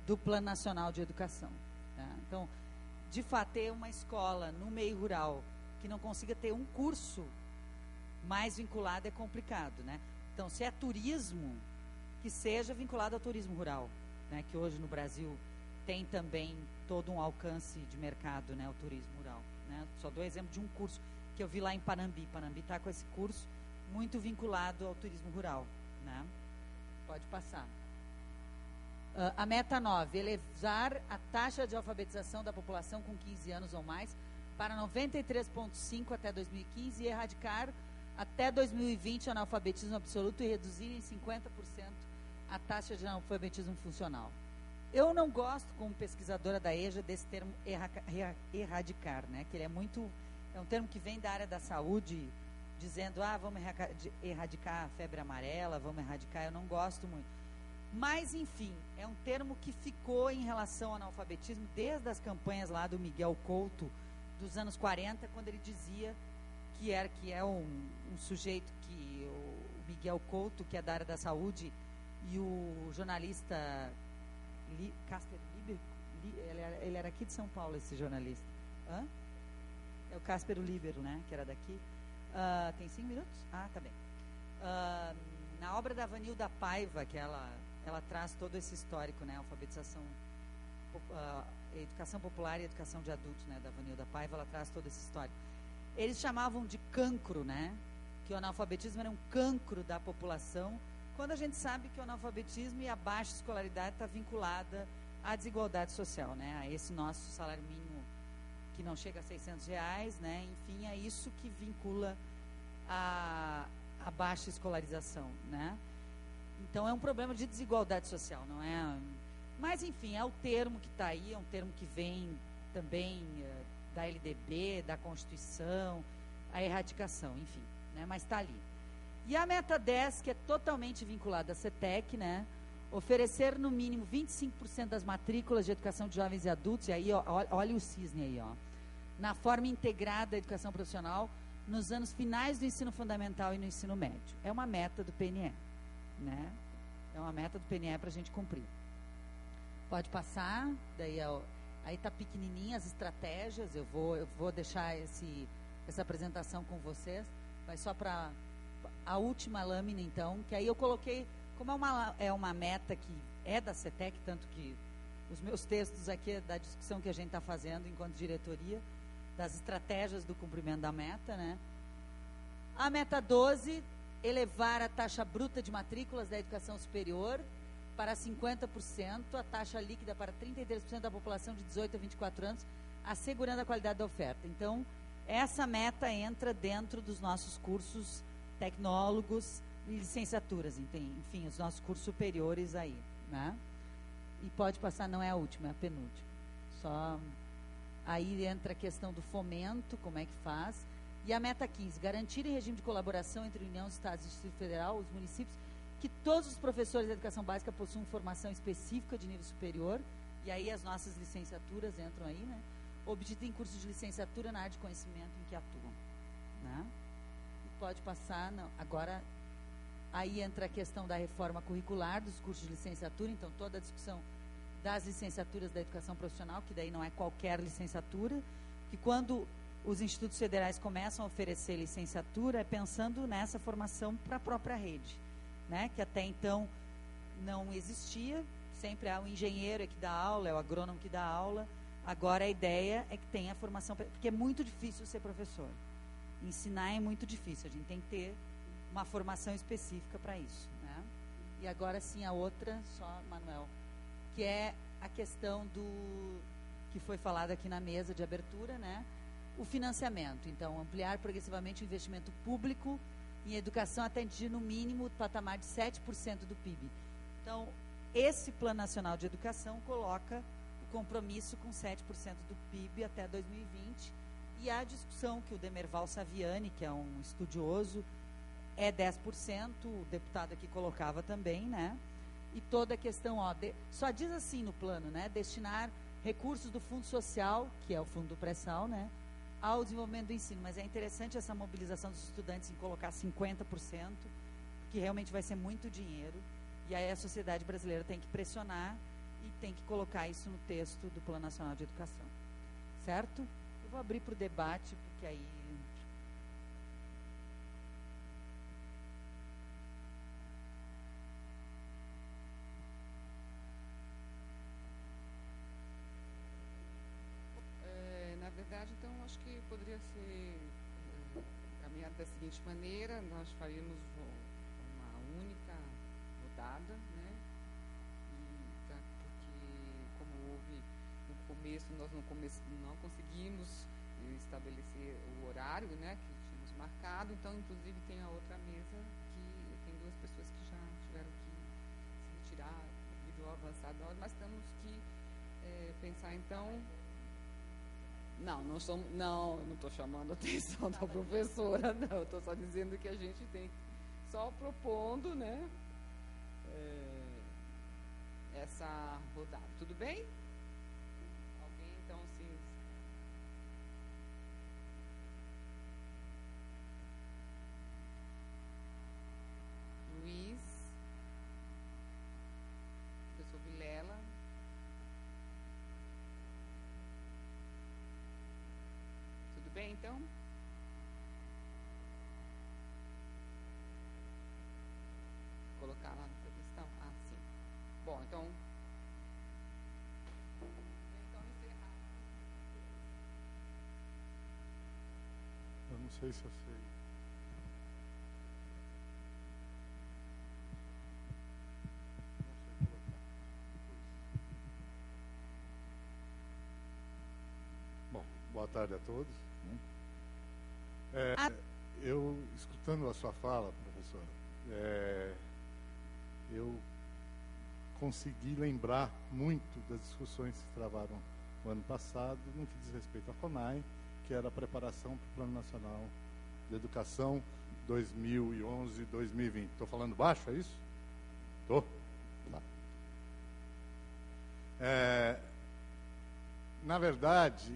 do Plano Nacional de Educação. Tá? Então, de fato, ter uma escola no meio rural que não consiga ter um curso mais vinculado é complicado, né? Então, se é turismo, que seja vinculado ao turismo rural, né? Que hoje no Brasil tem também todo um alcance de mercado, né? O turismo rural, né? Só dou exemplo de um curso que eu vi lá em Panambi. Panambi está com esse curso muito vinculado ao turismo rural, né? Pode passar. A meta 9, elevar a taxa de alfabetização da população com 15 anos ou mais para 93,5% até 2015 e erradicar até 2020 o analfabetismo absoluto e reduzir em 50% a taxa de analfabetismo funcional. Eu não gosto, como pesquisadora da EJA, desse termo erradicar, né? Que ele é um termo que vem da área da saúde, dizendo, vamos erradicar a febre amarela, vamos erradicar, eu não gosto muito. Mas, enfim, é um termo que ficou em relação ao analfabetismo desde as campanhas lá do Miguel Couto, dos anos 40, quando ele dizia que é um sujeito que o Miguel Couto, que é da área da saúde, e o jornalista Casper Liber, ele era aqui de São Paulo, esse jornalista. É o Casper Libero, né, que era daqui. Tem 5 minutos? Tá bem. Na obra da Vanilda Paiva, que ela traz todo esse histórico, né, alfabetização, educação popular e educação de adultos, né, da Vanilda Paiva, ela traz todo esse histórico. Eles chamavam de cancro, né, que o analfabetismo era um cancro da população, quando a gente sabe que o analfabetismo e a baixa escolaridade está vinculada à desigualdade social, né, a esse nosso salário mínimo que não chega a R$ 600, né? Enfim, é isso que vincula a baixa escolarização, né? Então é um problema de desigualdade social, não é? Mas enfim, é o termo que está aí, é um termo que vem também da LDB, da Constituição, a erradicação, enfim, né? Mas está ali. E a meta 10, que é totalmente vinculada à CETEC, né? Oferecer no mínimo 25% das matrículas de educação de jovens e adultos, e aí, ó, olha o cisne aí, ó, na forma integrada da educação profissional, nos anos finais do ensino fundamental e no ensino médio. É uma meta do PNE, né? É uma meta do PNE para a gente cumprir. Pode passar, daí aí está pequenininha as estratégias, eu vou deixar essa apresentação com vocês, vai só para a última lâmina, então, que aí eu coloquei, como é uma meta que é da CETEC, tanto que os meus textos aqui é da discussão que a gente está fazendo enquanto diretoria, das estratégias do cumprimento da meta, né? A meta 12, elevar a taxa bruta de matrículas da educação superior para 50%, a taxa líquida para 33% da população de 18 a 24 anos, assegurando a qualidade da oferta. Então, essa meta entra dentro dos nossos cursos tecnólogos e licenciaturas, enfim, os nossos cursos superiores aí, né? E pode passar, não é a última, é a penúltima. Só aí entra a questão do fomento, como é que faz. E a meta 15, garantir em regime de colaboração entre União, Estados e Distrito Federal, os municípios, que todos os professores da educação básica possuam formação específica de nível superior, e aí as nossas licenciaturas entram aí, né? Obtido em cursos de licenciatura na área de conhecimento em que atuam, né? E pode passar, não, agora, aí entra a questão da reforma curricular dos cursos de licenciatura, então toda a discussão das licenciaturas da educação profissional, que daí não é qualquer licenciatura, que quando os institutos federais começam a oferecer licenciatura, é pensando nessa formação para a própria rede, né? Que até então não existia, sempre há o engenheiro que dá aula, é o agrônomo que dá aula, agora a ideia é que tenha a formação, porque é muito difícil ser professor, ensinar é muito difícil, a gente tem que ter uma formação específica para isso, né? E agora sim a outra, só Manuel, que é a questão que foi falado aqui na mesa de abertura, né? O financiamento, então, ampliar progressivamente o investimento público em educação até atingir no mínimo o patamar de 7% do PIB. Então, esse Plano Nacional de Educação coloca o compromisso com 7% do PIB até 2020, e a discussão que o Demerval Saviani, que é um estudioso, é 10%, o deputado aqui colocava também, né? E toda a questão, ó, só diz assim no plano, né? Destinar recursos do Fundo Social, que é o Fundo do Pré-Sal, né? Ao desenvolvimento do ensino, mas é interessante essa mobilização dos estudantes em colocar 50%, porque realmente vai ser muito dinheiro, e aí a sociedade brasileira tem que pressionar e tem que colocar isso no texto do Plano Nacional de Educação, certo? Eu vou abrir para o debate, porque aí... Na verdade, então, acho que poderia ser caminhado da seguinte maneira: nós faríamos uma única rodada, né? Porque, como houve no começo, nós não conseguimos estabelecer o horário, né, que tínhamos marcado, então, inclusive, tem a outra mesa que tem duas pessoas que já tiveram que se retirar devido ao avançado da hora, mas temos que pensar, então... Não estou chamando a atenção da professora, não. Estou só dizendo que a gente tem só propondo, né, essa rodada. Tudo bem? Alguém, então, se... Luiz, professor Vilela. Tudo bem, então? Colocar lá na questão? Ah, sim. Bom, então... encerrar. Eu não sei se eu sei. Bom, boa tarde a todos. Eu, escutando a sua fala, professora, eu consegui lembrar muito das discussões que se travaram no ano passado no que diz respeito à CONAI, que era a preparação para o Plano Nacional de Educação 2011-2020. Estou falando baixo, é isso? Estou? Tá. Na verdade,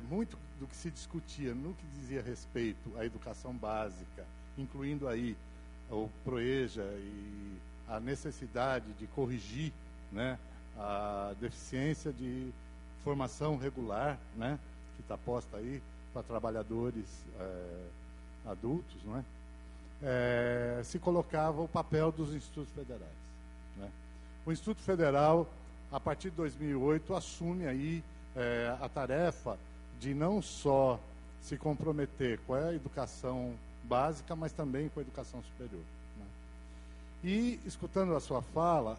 muito do que se discutia no que dizia respeito à educação básica, incluindo aí o PROEJA e a necessidade de corrigir, né, a deficiência de formação regular, né, que está posta aí para trabalhadores adultos, né, se colocava o papel dos institutos federais, né. O Instituto Federal, a partir de 2008, assume aí a tarefa de não só se comprometer com a educação básica, mas também com a educação superior, né? E, escutando a sua fala,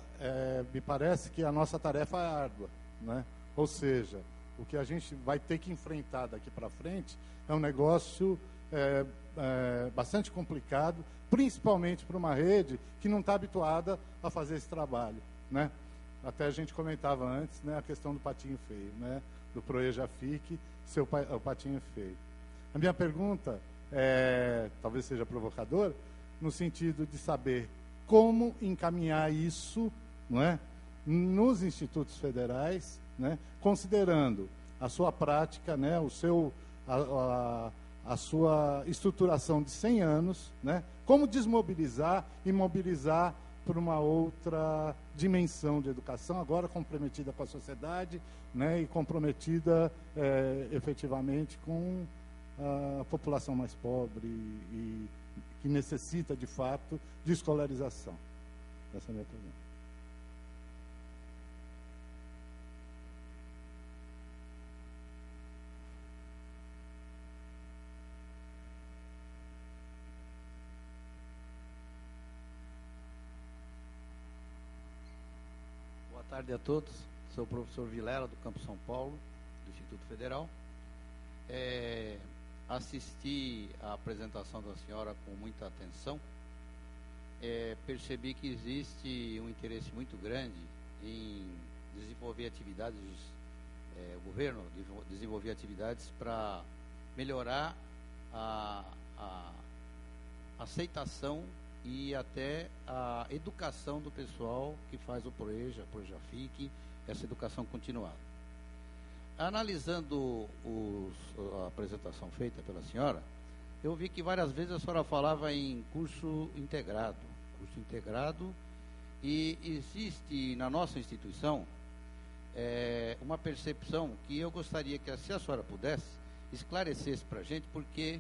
me parece que a nossa tarefa é árdua, né? Ou seja, o que a gente vai ter que enfrentar daqui para frente é um negócio bastante complicado, principalmente para uma rede que não está habituada a fazer esse trabalho, né? Até a gente comentava antes, né, a questão do patinho feio, né, do PROEJA FIC, o patinho feio. A minha pergunta talvez seja provocadora, no sentido de saber como encaminhar isso, não é, nos institutos federais, né, considerando a sua prática, né, a sua estruturação de 100 anos, né, como desmobilizar e mobilizar por uma outra dimensão de educação, agora comprometida com a sociedade, né, e comprometida efetivamente com a população mais pobre e que necessita, de fato, de escolarização. Essa é a minha pergunta. Boa tarde a todos. Sou o professor Vilela, do Campo São Paulo, do Instituto Federal. Assisti à apresentação da senhora com muita atenção. Percebi que existe um interesse muito grande em desenvolver atividades, o governo desenvolver atividades para melhorar a aceitação e até a educação do pessoal que faz o PROEJA FIC, essa educação continuada. Analisando a apresentação feita pela senhora, eu vi que várias vezes a senhora falava em curso integrado, e existe na nossa instituição uma percepção que eu gostaria que, se a senhora pudesse, esclarecesse para a gente, porque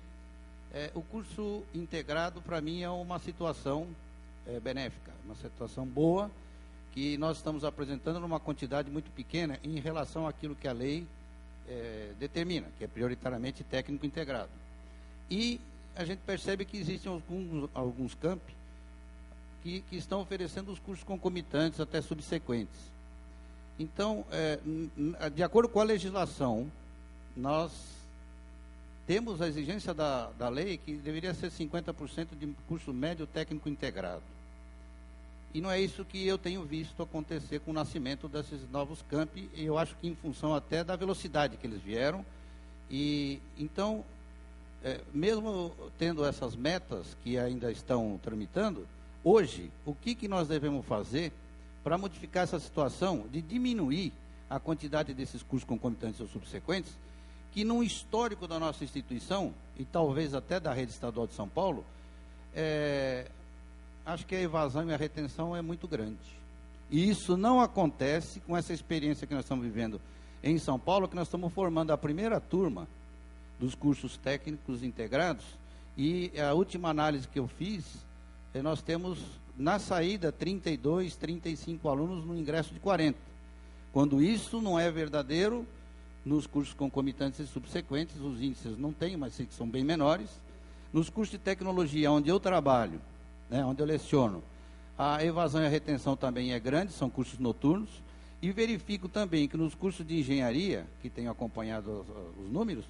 o curso integrado, para mim, é uma situação benéfica, uma situação boa, que nós estamos apresentando numa quantidade muito pequena em relação àquilo que a lei determina, que é prioritariamente técnico integrado. E a gente percebe que existem alguns campi que estão oferecendo os cursos concomitantes, até subsequentes. Então, de acordo com a legislação, nós temos a exigência da lei que deveria ser 50% de curso médio técnico integrado. E não é isso que eu tenho visto acontecer com o nascimento desses novos campi, e eu acho que em função até da velocidade que eles vieram. E então, mesmo tendo essas metas que ainda estão tramitando, hoje, o que nós devemos fazer para modificar essa situação de diminuir a quantidade desses cursos concomitantes ou subsequentes, que num histórico da nossa instituição, e talvez até da rede estadual de São Paulo, acho que a evasão e a retenção é muito grande. E isso não acontece com essa experiência que nós estamos vivendo em São Paulo, que nós estamos formando a primeira turma dos cursos técnicos integrados, e a última análise que eu fiz, nós temos na saída 32, 35 alunos no ingresso de 40. Quando isso não é verdadeiro, nos cursos concomitantes e subsequentes, os índices não tem, mas sei que são bem menores. Nos cursos de tecnologia, onde eu trabalho, onde eu leciono, a evasão e a retenção também é grande, são cursos noturnos, e verifico também que nos cursos de engenharia, que tenho acompanhado os números,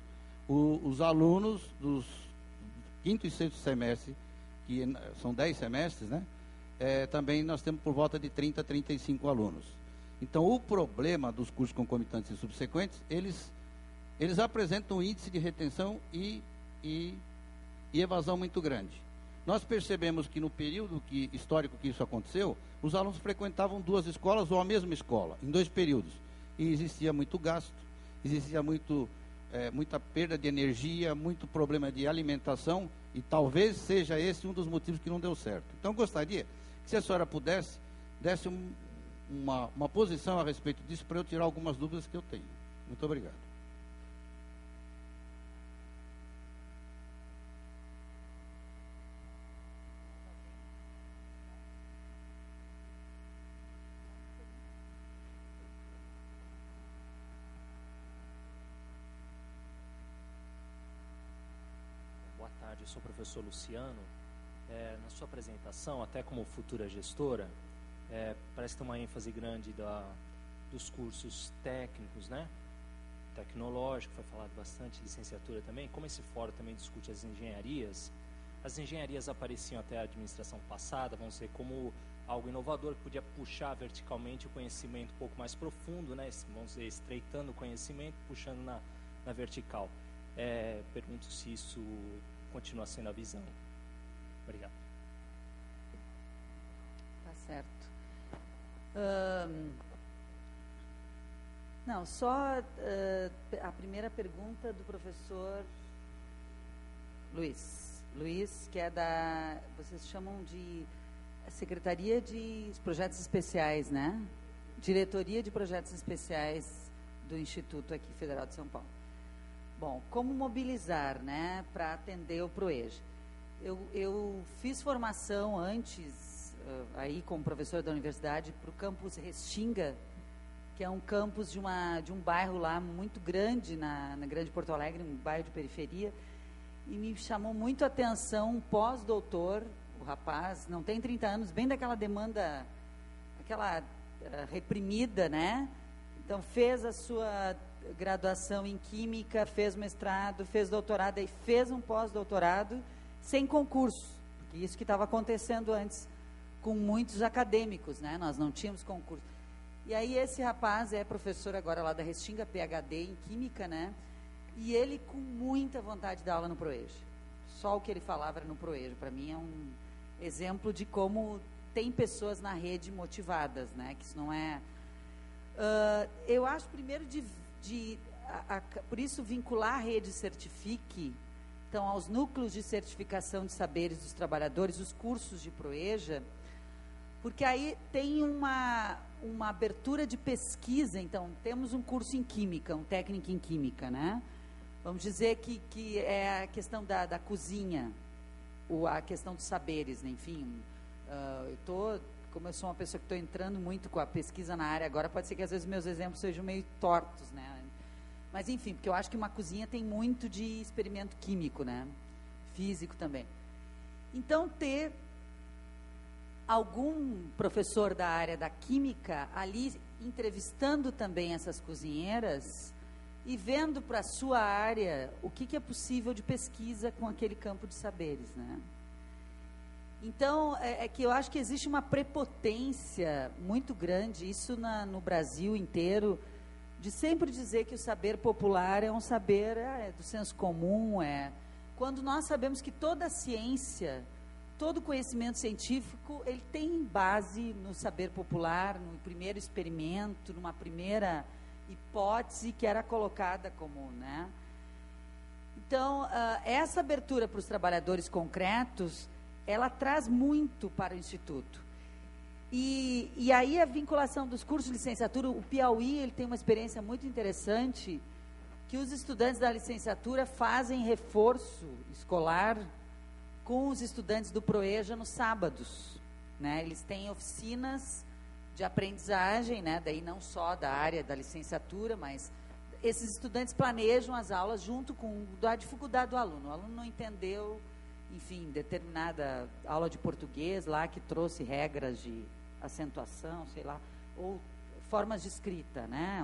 os alunos dos quinto e sexto semestre, que são 10 semestres, né? Também nós temos por volta de 30 a 35 alunos. Então, o problema dos cursos concomitantes e subsequentes, eles apresentam um índice de retenção e evasão muito grande. Nós percebemos que no período histórico que isso aconteceu, os alunos frequentavam 2 escolas ou a mesma escola, em 2 períodos. E existia muito gasto, existia muita perda de energia, muito problema de alimentação, e talvez seja esse um dos motivos que não deu certo. Então, gostaria que, se a senhora pudesse, desse uma posição a respeito disso, para eu tirar algumas dúvidas que eu tenho. Muito obrigado. Boa tarde, eu sou o professor Luciano. Na sua apresentação, até como futura gestora, parece que tem uma ênfase grande dos cursos técnicos, né? Tecnológico, foi falado bastante, licenciatura também. Como esse fórum também discute as engenharias apareciam até a administração passada, vamos dizer, como algo inovador que podia puxar verticalmente o conhecimento um pouco mais profundo, né? Vamos dizer, estreitando o conhecimento, puxando na vertical. Pergunto se isso continua sendo a visão. Obrigado. Tá certo. Não, só a primeira pergunta do professor Luiz. Luiz, que é vocês chamam de Secretaria de Projetos Especiais, né? Diretoria de Projetos Especiais do Instituto aqui Federal de São Paulo. Bom, como mobilizar, né, para atender o PROEJA? Eu fiz formação antes, aí como professora da universidade, para o campus Restinga, que é um campus de um bairro lá muito grande, na Grande Porto Alegre, um bairro de periferia, e me chamou muito a atenção um pós-doutor, o rapaz, não tem 30 anos, bem daquela demanda, aquela reprimida, né? Então, fez a sua graduação em Química, fez mestrado, fez doutorado, e fez um pós-doutorado sem concurso, porque isso que estava acontecendo antes com muitos acadêmicos, né? Nós não tínhamos concurso. E aí esse rapaz é professor agora lá da Restinga, PhD em Química, né? E ele com muita vontade de dar aula no PROEJA. Só o que ele falava era no PROEJA. Para mim é um exemplo de como tem pessoas na rede motivadas, né? Que isso não é... eu acho, primeiro, por isso, vincular a rede Certifique, então, aos núcleos de certificação de saberes dos trabalhadores, os cursos de PROEJA, porque aí tem uma abertura de pesquisa. Então, temos um curso em Química, um técnico em Química, né? Vamos dizer que é a questão da cozinha, ou a questão dos saberes, né? Enfim, como eu sou uma pessoa que estou entrando muito com a pesquisa na área agora, pode ser que às vezes meus exemplos sejam meio tortos, né? Mas enfim, porque eu acho que uma cozinha tem muito de experimento químico, né? Físico também. Então, ter algum professor da área da química ali entrevistando também essas cozinheiras e vendo para a sua área o que é possível de pesquisa com aquele campo de saberes, né? Então, é que eu acho que existe uma prepotência muito grande, isso no Brasil inteiro, de sempre dizer que o saber popular é um saber do senso comum, quando nós sabemos que toda a ciência, todo conhecimento científico, ele tem base no saber popular, no primeiro experimento, numa primeira hipótese que era colocada como, né? Então, essa abertura para os trabalhadores concretos, ela traz muito para o Instituto. E aí a vinculação dos cursos de licenciatura, o Piauí, ele tem uma experiência muito interessante, que os estudantes da licenciatura fazem reforço escolar com os estudantes do PROEJA nos sábados, né? Eles têm oficinas de aprendizagem, né? Daí não só da área da licenciatura, mas esses estudantes planejam as aulas junto com a dificuldade do aluno. O aluno não entendeu, enfim, determinada aula de português lá que trouxe regras de acentuação, sei lá, ou formas de escrita, né?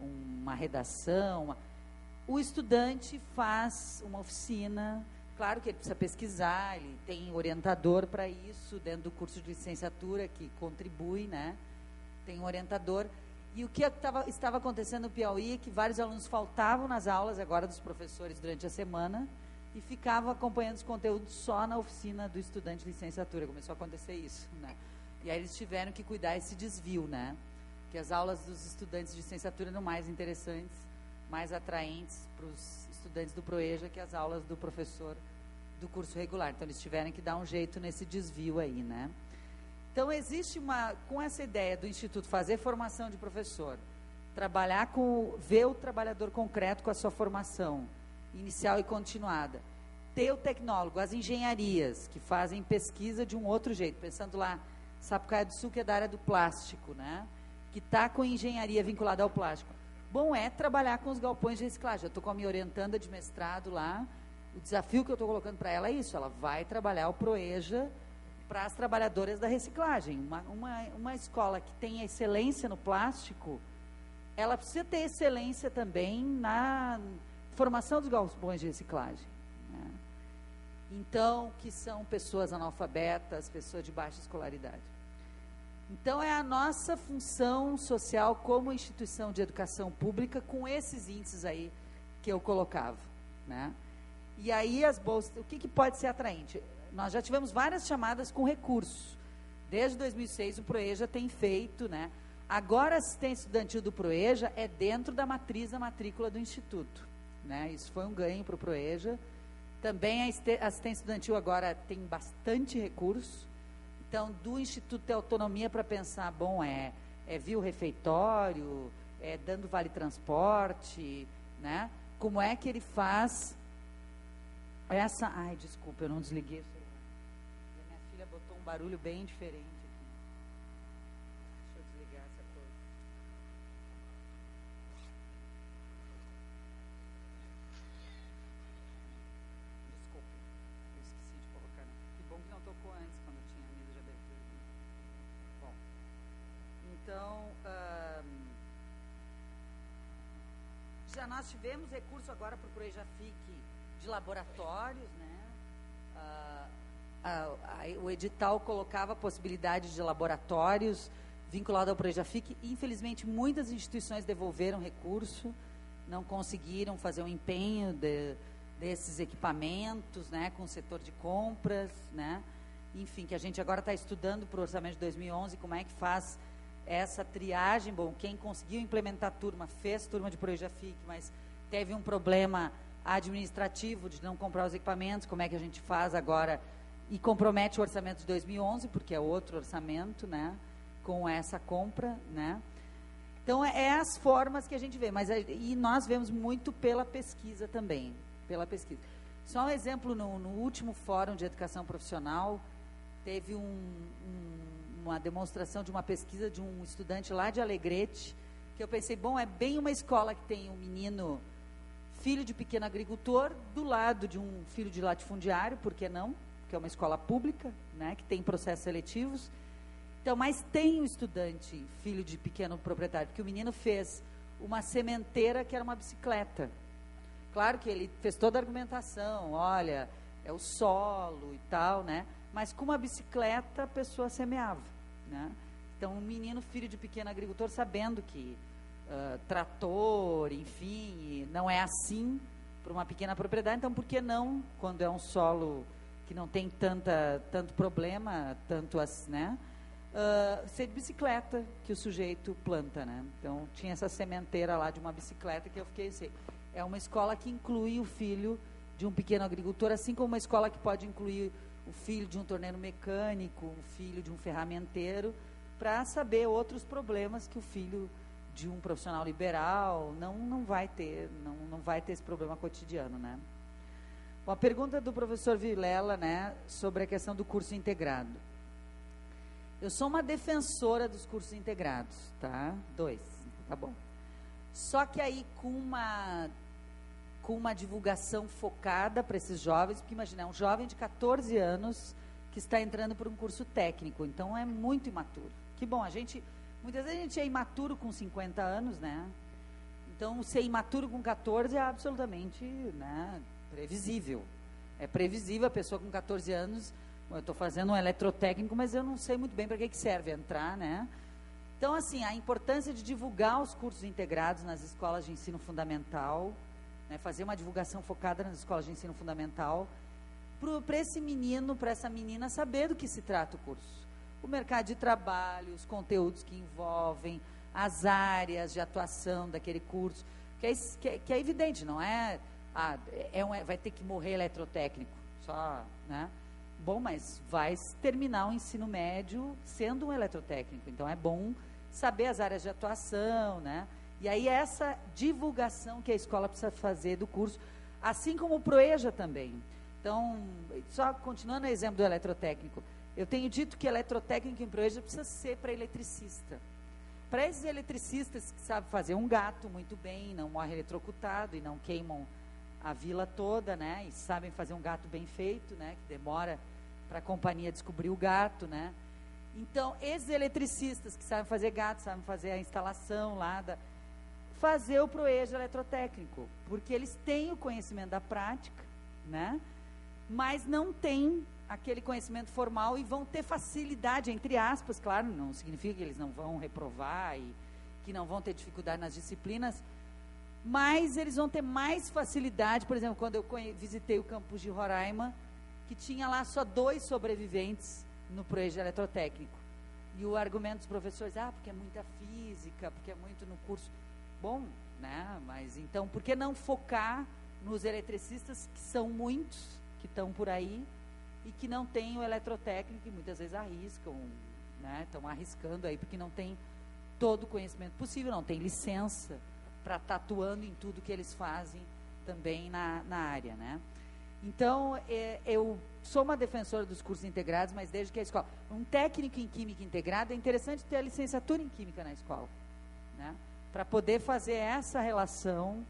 Uma redação. o estudante faz uma oficina, claro que ele precisa pesquisar, ele tem orientador para isso, dentro do curso de licenciatura, que contribui, né? Tem um orientador. E o que estava acontecendo no Piauí é que vários alunos faltavam nas aulas, agora dos professores, durante a semana, e ficavam acompanhando os conteúdos só na oficina do estudante de licenciatura. Começou a acontecer isso, né? E aí eles tiveram que cuidar desse desvio, né? Que as aulas dos estudantes de licenciatura eram mais interessantes, mais atraentes para os estudantes do Proeja que as aulas do professor do curso regular. Então, eles tiveram que dar um jeito nesse desvio aí, né? Então, existe com essa ideia do Instituto fazer formação de professor, trabalhar ver o trabalhador concreto com a sua formação, inicial e continuada, ter o tecnólogo, as engenharias, que fazem pesquisa de um outro jeito, pensando lá, Sapucaia do Sul, que é da área do plástico, né? Que está com engenharia vinculada ao plástico. Bom, é trabalhar com os galpões de reciclagem. Eu estou com a minha orientanda de mestrado lá, o desafio que eu estou colocando para ela é isso, ela vai trabalhar o Proeja para as trabalhadoras da reciclagem. Uma escola que tem excelência no plástico, ela precisa ter excelência também na formação dos galpões de reciclagem, né? Então, que são pessoas analfabetas, pessoas de baixa escolaridade. Então, é a nossa função social como instituição de educação pública com esses índices aí que eu colocava, né? E aí as bolsas, o que pode ser atraente? Nós já tivemos várias chamadas com recursos. Desde 2006 o Proeja tem feito, né? Agora a assistência estudantil do Proeja é dentro da matriz da matrícula do Instituto, né? Isso foi um ganho para o Proeja. Também a assistência estudantil agora tem bastante recurso. Então, do Instituto tem autonomia para pensar, bom, é via o refeitório, é dando vale transporte, né? Como é que ele faz essa... Ai, desculpa, eu não desliguei o celular. E a minha filha botou um barulho bem diferente aqui. Deixa eu desligar essa coisa. Desculpa, eu esqueci de colocar. Que bom que não tocou antes, quando eu tinha mesa de abertura. Bom, então, já nós tivemos recurso agora para o Proeja FIC de laboratórios, né? O edital colocava a possibilidade de laboratórios vinculados ao Proeja FIC. Infelizmente, muitas instituições devolveram recurso, não conseguiram fazer um empenho desses equipamentos, né? Com o setor de compras, né? Enfim, que a gente agora está estudando para o orçamento de 2011, como é que faz essa triagem. Bom, quem conseguiu implementar turma, fez turma de Proeja FIC, mas teve um problema administrativo de não comprar os equipamentos, como é que a gente faz agora, e compromete o orçamento de 2011, porque é outro orçamento, né, com essa compra, né. Então, é as formas que a gente vê, e nós vemos muito pela pesquisa também, pela pesquisa. Só um exemplo, no último fórum de educação profissional, teve uma demonstração de uma pesquisa de um estudante lá de Alegrete, que eu pensei, bom, é bem uma escola que tem um menino filho de pequeno agricultor, do lado de um filho de latifundiário, por que não? Que é uma escola pública, né, que tem processos seletivos. Então, mas tem um estudante, filho de pequeno proprietário, porque o menino fez uma sementeira que era uma bicicleta. Claro que ele fez toda a argumentação, olha, é o solo e tal, né? Mas com uma bicicleta a pessoa semeava, né? Então, um menino, filho de pequeno agricultor, sabendo que trator, enfim, não é assim para uma pequena propriedade, então por que não, quando é um solo que não tem tanto problema, né, ser de bicicleta que o sujeito planta, né? Então tinha essa sementeira lá de uma bicicleta que eu fiquei assim, é uma escola que inclui o filho de um pequeno agricultor, assim como uma escola que pode incluir o filho de um torneiro mecânico, o filho de um ferramenteiro, para saber outros problemas que o filho de um profissional liberal não vai ter esse problema cotidiano, né? Bom, a pergunta do professor Vilela, né, sobre a questão do curso integrado. Eu sou uma defensora dos cursos integrados, tá? 2, tá bom. Só que aí com uma divulgação focada para esses jovens, porque imagina, é um jovem de 14 anos que está entrando por um curso técnico, então é muito imaturo. Que bom, muitas vezes a gente é imaturo com 50 anos, né? Então, ser imaturo com 14 é absolutamente, né, previsível. É previsível a pessoa com 14 anos, eu estou fazendo um eletrotécnico, mas eu não sei muito bem para que serve entrar, né? Então, assim, a importância de divulgar os cursos integrados nas escolas de ensino fundamental, né, fazer uma divulgação focada nas escolas de ensino fundamental, para esse menino, para essa menina saber do que se trata o curso. O mercado de trabalho, os conteúdos que envolvem, as áreas de atuação daquele curso, que é evidente, não é, vai ter que morrer eletrotécnico, só, né? Bom, mas vai terminar o ensino médio sendo um eletrotécnico, então é bom saber as áreas de atuação, né? E aí essa divulgação que a escola precisa fazer do curso, assim como o Proeja também. Então, só continuando o exemplo do eletrotécnico, eu tenho dito que eletrotécnico em Proeja precisa ser para eletricista. Para esses eletricistas que sabem fazer um gato muito bem, não morre eletrocutado e não queimam a vila toda, né? E sabem fazer um gato bem feito, né? Que demora para a companhia descobrir o gato, né? Então, esses eletricistas que sabem fazer gato, sabem fazer a instalação lá, fazer o Proeja eletrotécnico, porque eles têm o conhecimento da prática, né? Mas não têm aquele conhecimento formal e vão ter facilidade, entre aspas, claro, não significa que eles não vão reprovar e que não vão ter dificuldade nas disciplinas, mas eles vão ter mais facilidade. Por exemplo, quando eu visitei o campus de Roraima, que tinha lá só 2 sobreviventes no Proeja eletrotécnico, e o argumento dos professores, porque é muita física, porque é muito no curso, bom, né, mas então, por que não focar nos eletricistas, que são muitos, que estão por aí, e que não têm o eletrotécnico, e muitas vezes arriscam, né, estão arriscando aí, porque não tem todo o conhecimento possível, não tem licença para estar atuando em tudo que eles fazem também na área, né. Então, eu sou uma defensora dos cursos integrados, mas desde que a escola... Um técnico em química integrada, é interessante ter a licenciatura em química na escola, né, para poder fazer essa relação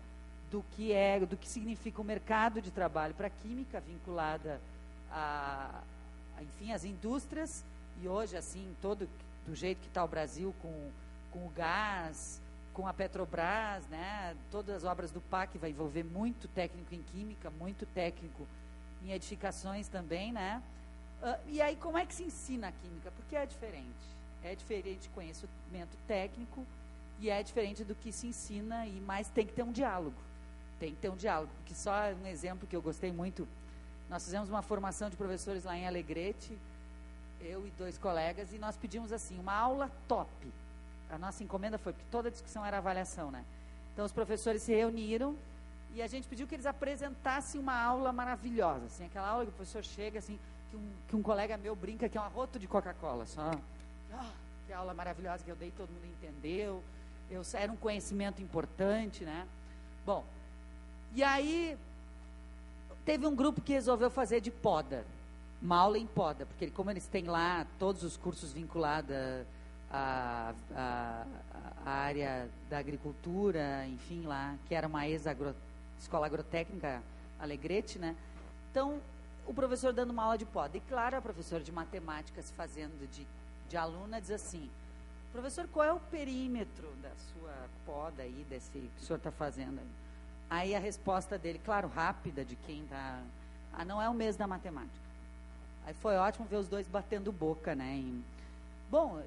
do que significa o mercado de trabalho para a química vinculada enfim, as indústrias, e hoje, assim, do jeito que está o Brasil, com o gás, com a Petrobras, né, todas as obras do PAC vai envolver muito técnico em química, muito técnico em edificações também, né? E aí, como é que se ensina a química? Porque é diferente conhecimento técnico e é diferente do que se ensina, mas tem que ter um diálogo, porque só um exemplo que eu gostei muito, nós fizemos uma formação de professores lá em Alegrete, eu e 2 colegas, e nós pedimos assim, uma aula top. A nossa encomenda foi, porque toda a discussão era avaliação, né? Então, os professores se reuniram e a gente pediu que eles apresentassem uma aula maravilhosa, assim, aquela aula que o professor chega, assim, que um colega meu brinca que é um arroto de Coca-Cola, só, que aula maravilhosa que eu dei, todo mundo entendeu, era um conhecimento importante, né? Bom, e aí, teve um grupo que resolveu fazer de poda, uma aula em poda, porque como eles têm lá todos os cursos vinculados a área da agricultura, enfim, lá, que era uma escola agrotécnica Alegrete, né? Então, o professor dando uma aula de poda. E claro, a professora de matemática se fazendo de aluna, diz assim, professor, qual é o perímetro da sua poda aí, desse que o senhor está fazendo aí? Aí a resposta dele, claro, rápida, de quem está... não é o mesmo da matemática. Aí foi ótimo ver os dois batendo boca, né? Bom,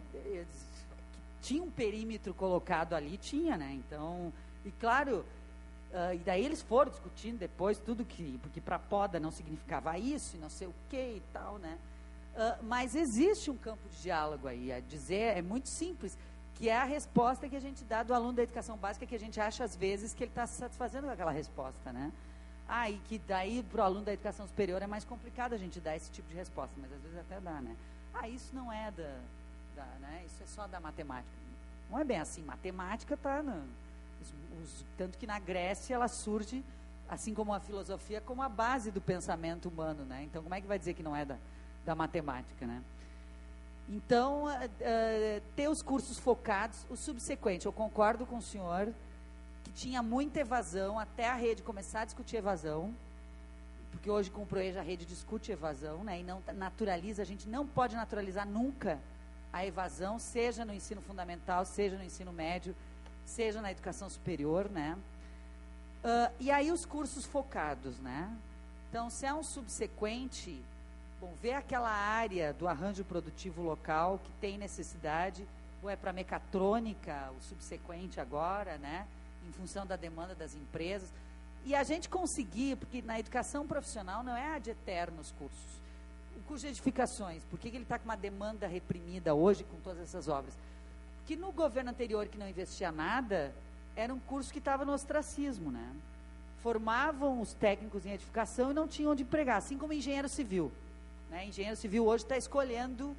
tinha um perímetro colocado ali, tinha, né? Então, e claro, e daí eles foram discutindo depois tudo porque para poda não significava isso, e não sei o que e tal, né? Mas existe um campo de diálogo aí, é muito simples, que é a resposta que a gente dá do aluno da educação básica, que a gente acha às vezes que ele está se satisfazendo com aquela resposta, né? E que daí para o aluno da educação superior é mais complicado a gente dar esse tipo de resposta, mas às vezes até dá, né? Isso não é né? Isso é só da matemática. Não é bem assim, matemática está tanto que na Grécia ela surge, assim como a filosofia, como a base do pensamento humano, né? Então como é que vai dizer que não é da matemática, né? Então, ter os cursos focados, o subsequente, eu concordo com o senhor, que tinha muita evasão, até a rede começar a discutir evasão, porque hoje com o Proeja a rede discute evasão, né, e não naturaliza, a gente não pode naturalizar nunca a evasão, seja no ensino fundamental, seja no ensino médio, seja na educação superior, né? E aí os cursos focados, né? Então, se é um subsequente, bom, ver aquela área do arranjo produtivo local que tem necessidade, ou é para mecatrônica, o subsequente agora, né? Em função da demanda das empresas. E a gente conseguir, porque na educação profissional não é ad eterno os cursos. O curso de edificações, por que ele está com uma demanda reprimida hoje com todas essas obras? Que no governo anterior, que não investia nada, era um curso que estava no ostracismo, né? Formavam os técnicos em edificação e não tinham onde empregar, assim como engenheiro civil, né? Engenheiro civil hoje está escolhendo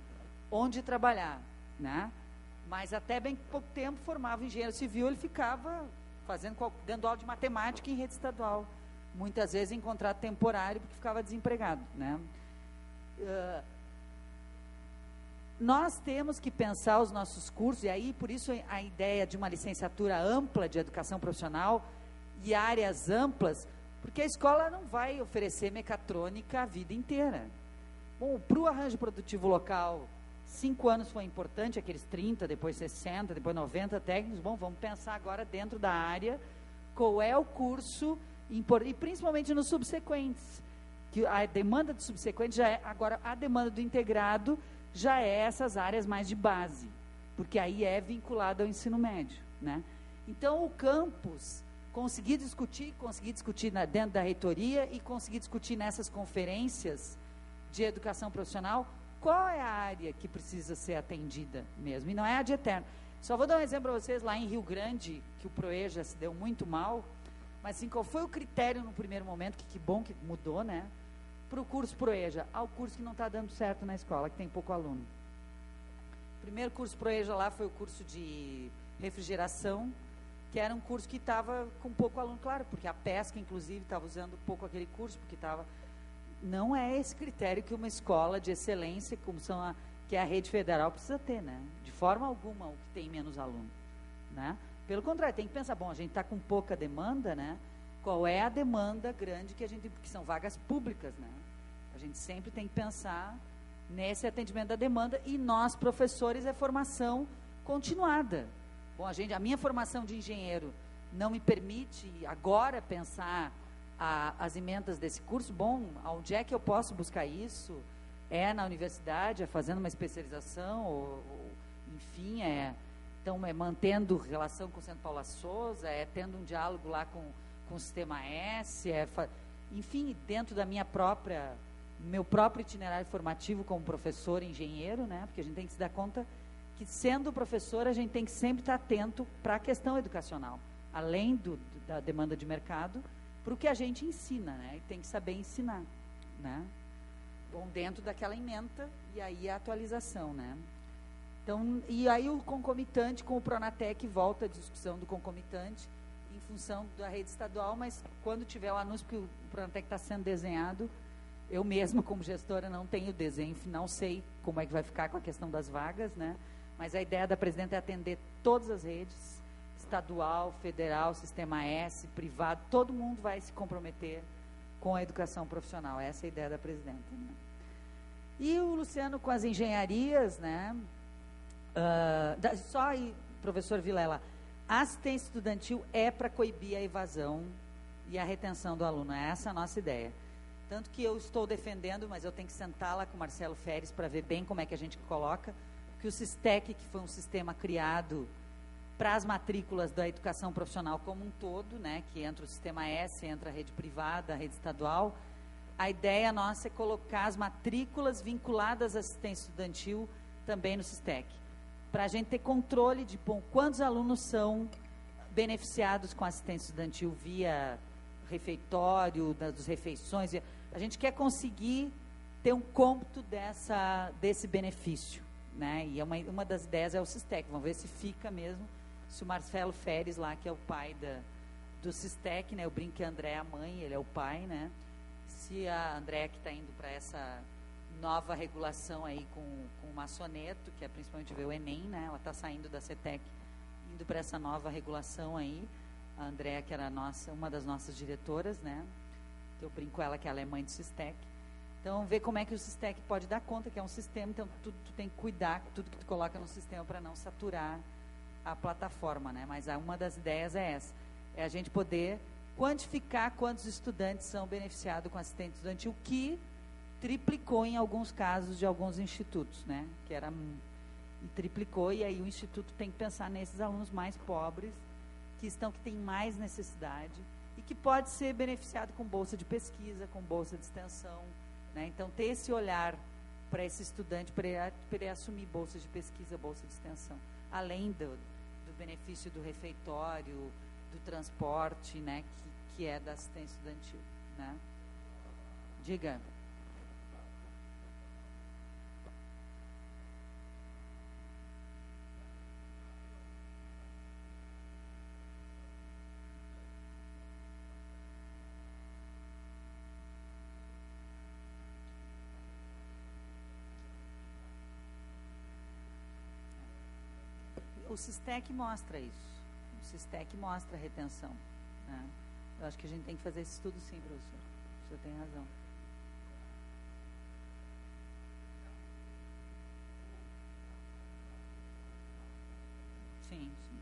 onde trabalhar, né? Mas até bem pouco tempo formava engenheiro civil, ele ficava dando aula de matemática em rede estadual, muitas vezes em contrato temporário, porque ficava desempregado, né? Nós temos que pensar os nossos cursos, e aí por isso a ideia de uma licenciatura ampla de educação profissional e áreas amplas, porque a escola não vai oferecer mecatrônica a vida inteira. Bom, para o arranjo produtivo local, 5 anos foi importante, aqueles 30, depois 60, depois 90 técnicos. Bom, vamos pensar agora dentro da área, qual é o curso, e principalmente nos subsequentes, que a demanda do subsequente já é, agora a demanda do integrado já é essas áreas mais de base, porque aí é vinculado ao ensino médio, né? Então o campus, conseguir discutir dentro da reitoria e conseguir discutir nessas conferências de educação profissional, qual é a área que precisa ser atendida mesmo, e não é a de eterno. Só vou dar um exemplo para vocês, lá em Rio Grande, que o Proeja se deu muito mal, mas assim, qual foi o critério no primeiro momento, que bom que mudou, né? Para o curso Proeja, o curso que não está dando certo na escola, que tem pouco aluno. O primeiro curso Proeja lá foi o curso de refrigeração, que era um curso que estava com pouco aluno, claro, porque a pesca, inclusive, estava usando pouco aquele curso, porque estava... Não é esse critério que uma escola de excelência, que é a rede federal, precisa ter, né? De forma alguma, o que tem menos aluno, né? Pelo contrário, tem que pensar, bom, a gente está com pouca demanda, né? Qual é a demanda grande que são vagas públicas, né? A gente sempre tem que pensar nesse atendimento da demanda, e nós, professores, é formação continuada. Bom, a minha formação de engenheiro não me permite agora pensar as emendas desse curso. Bom, onde é que eu posso buscar isso? É na universidade, é fazendo uma especialização, enfim, então mantendo relação com o Centro Paula Souza, tendo um diálogo lá com o Sistema S, enfim, dentro da meu próprio itinerário formativo como professor e engenheiro, né? Porque a gente tem que se dar conta que, sendo professor, a gente tem que sempre estar atento para a questão educacional, além da demanda de mercado, para o que a gente ensina, né? E tem que saber ensinar, né? Bom, dentro daquela ementa, e aí a atualização, né? Então, e aí o concomitante com o Pronatec, volta a discussão do concomitante, em função da rede estadual, mas quando tiver o anúncio, porque o Pronatec está sendo desenhado, eu mesma, como gestora, não tenho o desenho final, sei como é que vai ficar com a questão das vagas, né? Mas a ideia da presidenta é atender todas as redes, estadual, federal, Sistema S, privado, todo mundo vai se comprometer com a educação profissional. Essa é a ideia da presidenta, né? E o Luciano com as engenharias, né? Só aí, professor Vilela, a assistência estudantil é para coibir a evasão e a retenção do aluno. Essa é a nossa ideia. Tanto que eu estou defendendo, mas eu tenho que sentar lá com o Marcelo Feres para ver bem como é que a gente coloca, que o SISTEC, que foi um sistema criado para as matrículas da educação profissional como um todo, né, que entra o Sistema S, entra a rede privada, a rede estadual, a ideia nossa é colocar as matrículas vinculadas à assistência estudantil também no SISTEC, para a gente ter controle de quantos alunos são beneficiados com assistência estudantil via refeitório, das refeições. A gente quer conseguir ter um cômputo desse benefício, né? E uma das ideias é o SISTEC. Vamos ver se fica mesmo, se o Marcelo Feres lá, que é o pai do SISTEC, né? Eu brinco que a André é a mãe, ele é o pai, né? Se a André, que está indo para essa nova regulação aí com o maçoneto, que é principalmente ver o Enem, né? Ela está saindo da CETEC, indo para essa nova regulação aí. A Andréa, que era uma das nossas diretoras, né? Eu brinco com ela que ela é mãe do SISTEC. Então, ver como é que o SISTEC pode dar conta, que é um sistema, então tu tem que cuidar tudo que tu coloca no sistema para não saturar a plataforma, né? Mas uma das ideias é essa, é a gente poder quantificar quantos estudantes são beneficiados com assistente estudantil, que triplicou em alguns casos de alguns institutos, né? Que era e triplicou, e aí o instituto tem que pensar nesses alunos mais pobres, que têm mais necessidade e que pode ser beneficiado com bolsa de pesquisa, com bolsa de extensão, né? Então, ter esse olhar para esse estudante, para ele assumir bolsa de pesquisa, bolsa de extensão, além do benefício do refeitório, do transporte, né, que é da assistência estudantil, né? Diga. O SISTEC mostra isso. O SISTEC mostra a retenção, né? Eu acho que a gente tem que fazer esse estudo sim, professor. Você tem razão. Sim, sim.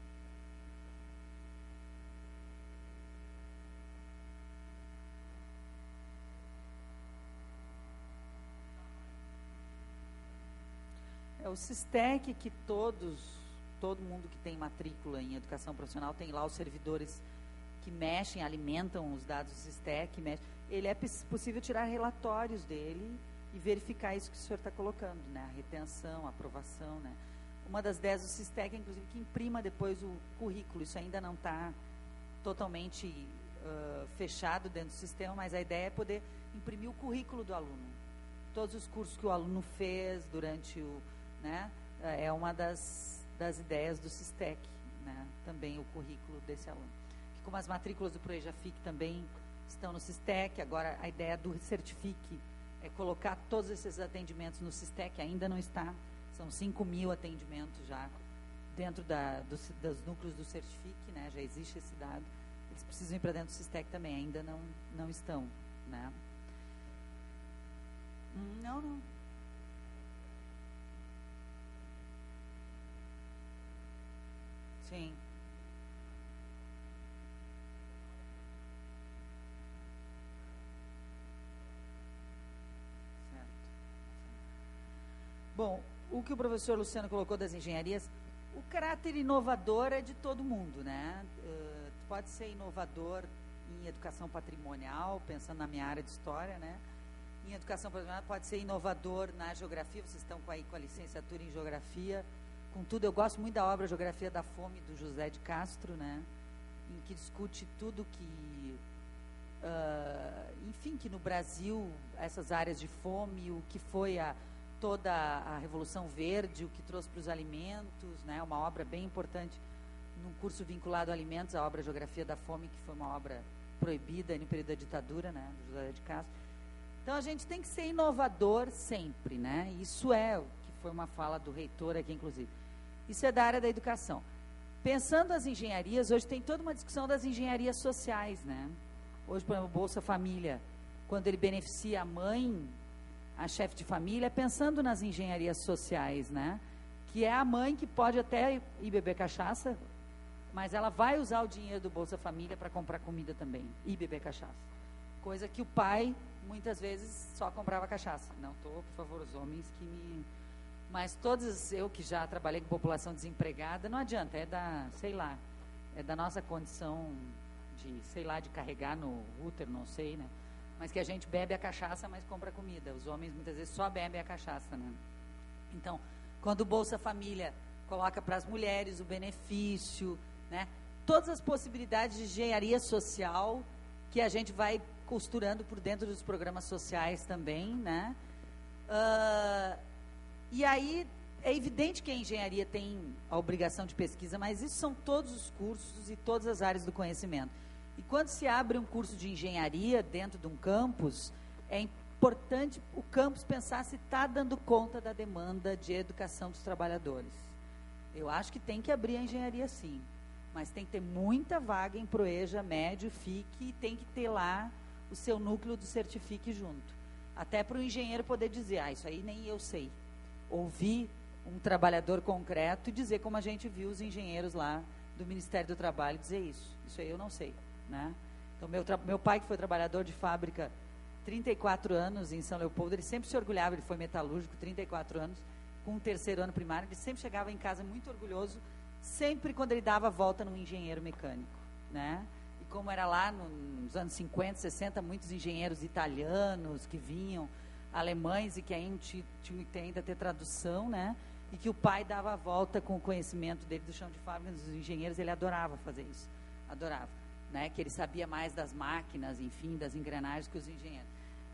É o SISTEC que todo mundo que tem matrícula em educação profissional tem lá os servidores que mexem, alimentam os dados do SISTEC, ele é possível tirar relatórios dele e verificar isso que o senhor está colocando, né? A retenção, a aprovação, né? Uma das ideias do SISTEC é, inclusive, que imprima depois o currículo. Isso ainda não está totalmente fechado dentro do sistema, mas a ideia é poder imprimir o currículo do aluno. Todos os cursos que o aluno fez durante o... né? É uma das ideias do SISTEC, né? Também o currículo desse aluno. Que, como as matrículas do Proeja-FIC também estão no SISTEC, agora a ideia do Certifique é colocar todos esses atendimentos no SISTEC, ainda não está, são 5.000 atendimentos já dentro dos núcleos do Certifique, né? Já existe esse dado, eles precisam ir para dentro do SISTEC também, ainda não estão, né? Não. Sim. Certo. Bom, o que o professor Luciano colocou das engenharias, o caráter inovador é de todo mundo, né? Pode ser inovador em educação patrimonial, pensando na minha área de história, né? Em educação patrimonial pode ser inovador na geografia, vocês estão com a licenciatura em geografia. Contudo, eu gosto muito da obra Geografia da Fome, do José de Castro, né? Em que discute tudo que... enfim, que no Brasil, essas áreas de fome, o que foi toda a Revolução Verde, o que trouxe para os alimentos, né? Uma obra bem importante num curso vinculado a alimentos, a obra Geografia da Fome, que foi uma obra proibida no período da ditadura, né? Do José de Castro. Então, a gente tem que ser inovador sempre, né? Isso é o que foi uma fala do reitor aqui, inclusive. Isso é da área da educação. Pensando as engenharias, hoje tem toda uma discussão das engenharias sociais, né? Hoje, por exemplo, o Bolsa Família, quando ele beneficia a mãe, a chefe de família, pensando nas engenharias sociais, né? Que é a mãe que pode até ir beber cachaça, mas ela vai usar o dinheiro do Bolsa Família para comprar comida também, e beber cachaça. Coisa que o pai, muitas vezes, só comprava cachaça. Não estou, por favor, os homens que me... Mas todos, eu que já trabalhei com população desempregada, não adianta, é da nossa condição de, de carregar no útero, não sei, né? Mas que a gente bebe a cachaça, mas compra comida. Os homens, muitas vezes, só bebem a cachaça, né? Então, quando o Bolsa Família coloca para as mulheres o benefício, né? Todas as possibilidades de engenharia social que a gente vai costurando por dentro dos programas sociais também, né? E aí, é evidente que a engenharia tem a obrigação de pesquisa, mas isso são todos os cursos e todas as áreas do conhecimento. E quando se abre um curso de engenharia dentro de um campus, é importante o campus pensar se está dando conta da demanda de educação dos trabalhadores. Eu acho que tem que abrir a engenharia sim, mas tem que ter muita vaga em Proeja, Médio, FIC, e tem que ter lá o seu núcleo do Certifique junto. Até para o engenheiro poder dizer, isso aí nem eu sei. Ouvir um trabalhador concreto e dizer como a gente viu os engenheiros lá do Ministério do Trabalho dizer isso. Isso aí eu não sei, né? Então, meu pai, que foi trabalhador de fábrica 34 anos em São Leopoldo, ele sempre se orgulhava, ele foi metalúrgico 34 anos, com o 3º ano primário, ele sempre chegava em casa muito orgulhoso, sempre quando ele dava a volta num engenheiro mecânico, né? E como era lá nos anos 50, 60, muitos engenheiros italianos que vinham, alemães, e que ainda tinham que ainda ter tradução, né? E que o pai dava a volta com o conhecimento dele do chão de fábrica dos engenheiros, ele adorava fazer isso, adorava, né? Que ele sabia mais das máquinas, enfim, das engrenagens que os engenheiros.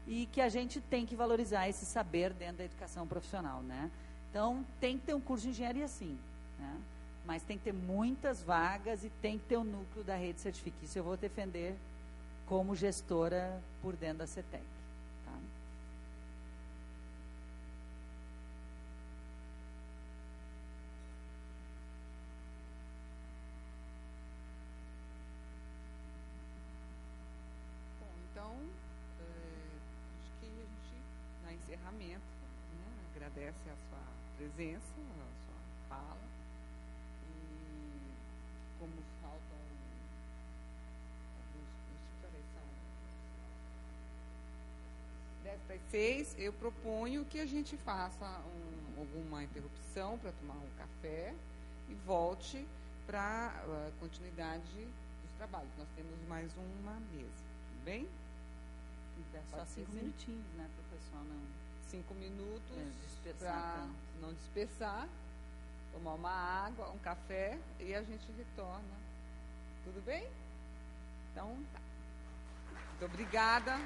E que a gente tem que valorizar esse saber dentro da educação profissional, né? Então, tem que ter um curso de engenharia, sim, né? Mas tem que ter muitas vagas e tem que ter o núcleo da rede Certifique. Isso eu vou defender como gestora por dentro da CETEC. Tá? Bom, então, acho que a gente, na encerramento, né, agradece a sua presença, a sua fala. Como faltam são 10:06, eu proponho que a gente faça alguma interrupção para tomar um café e volte para a continuidade dos trabalhos. Nós temos mais uma mesa, tudo bem? Só 5 minutinhos, né, para o pessoal não... 5 minutos dispersar, para não dispersar. Tomar uma água, um café e a gente retorna. Tudo bem? Então, tá. Muito obrigada.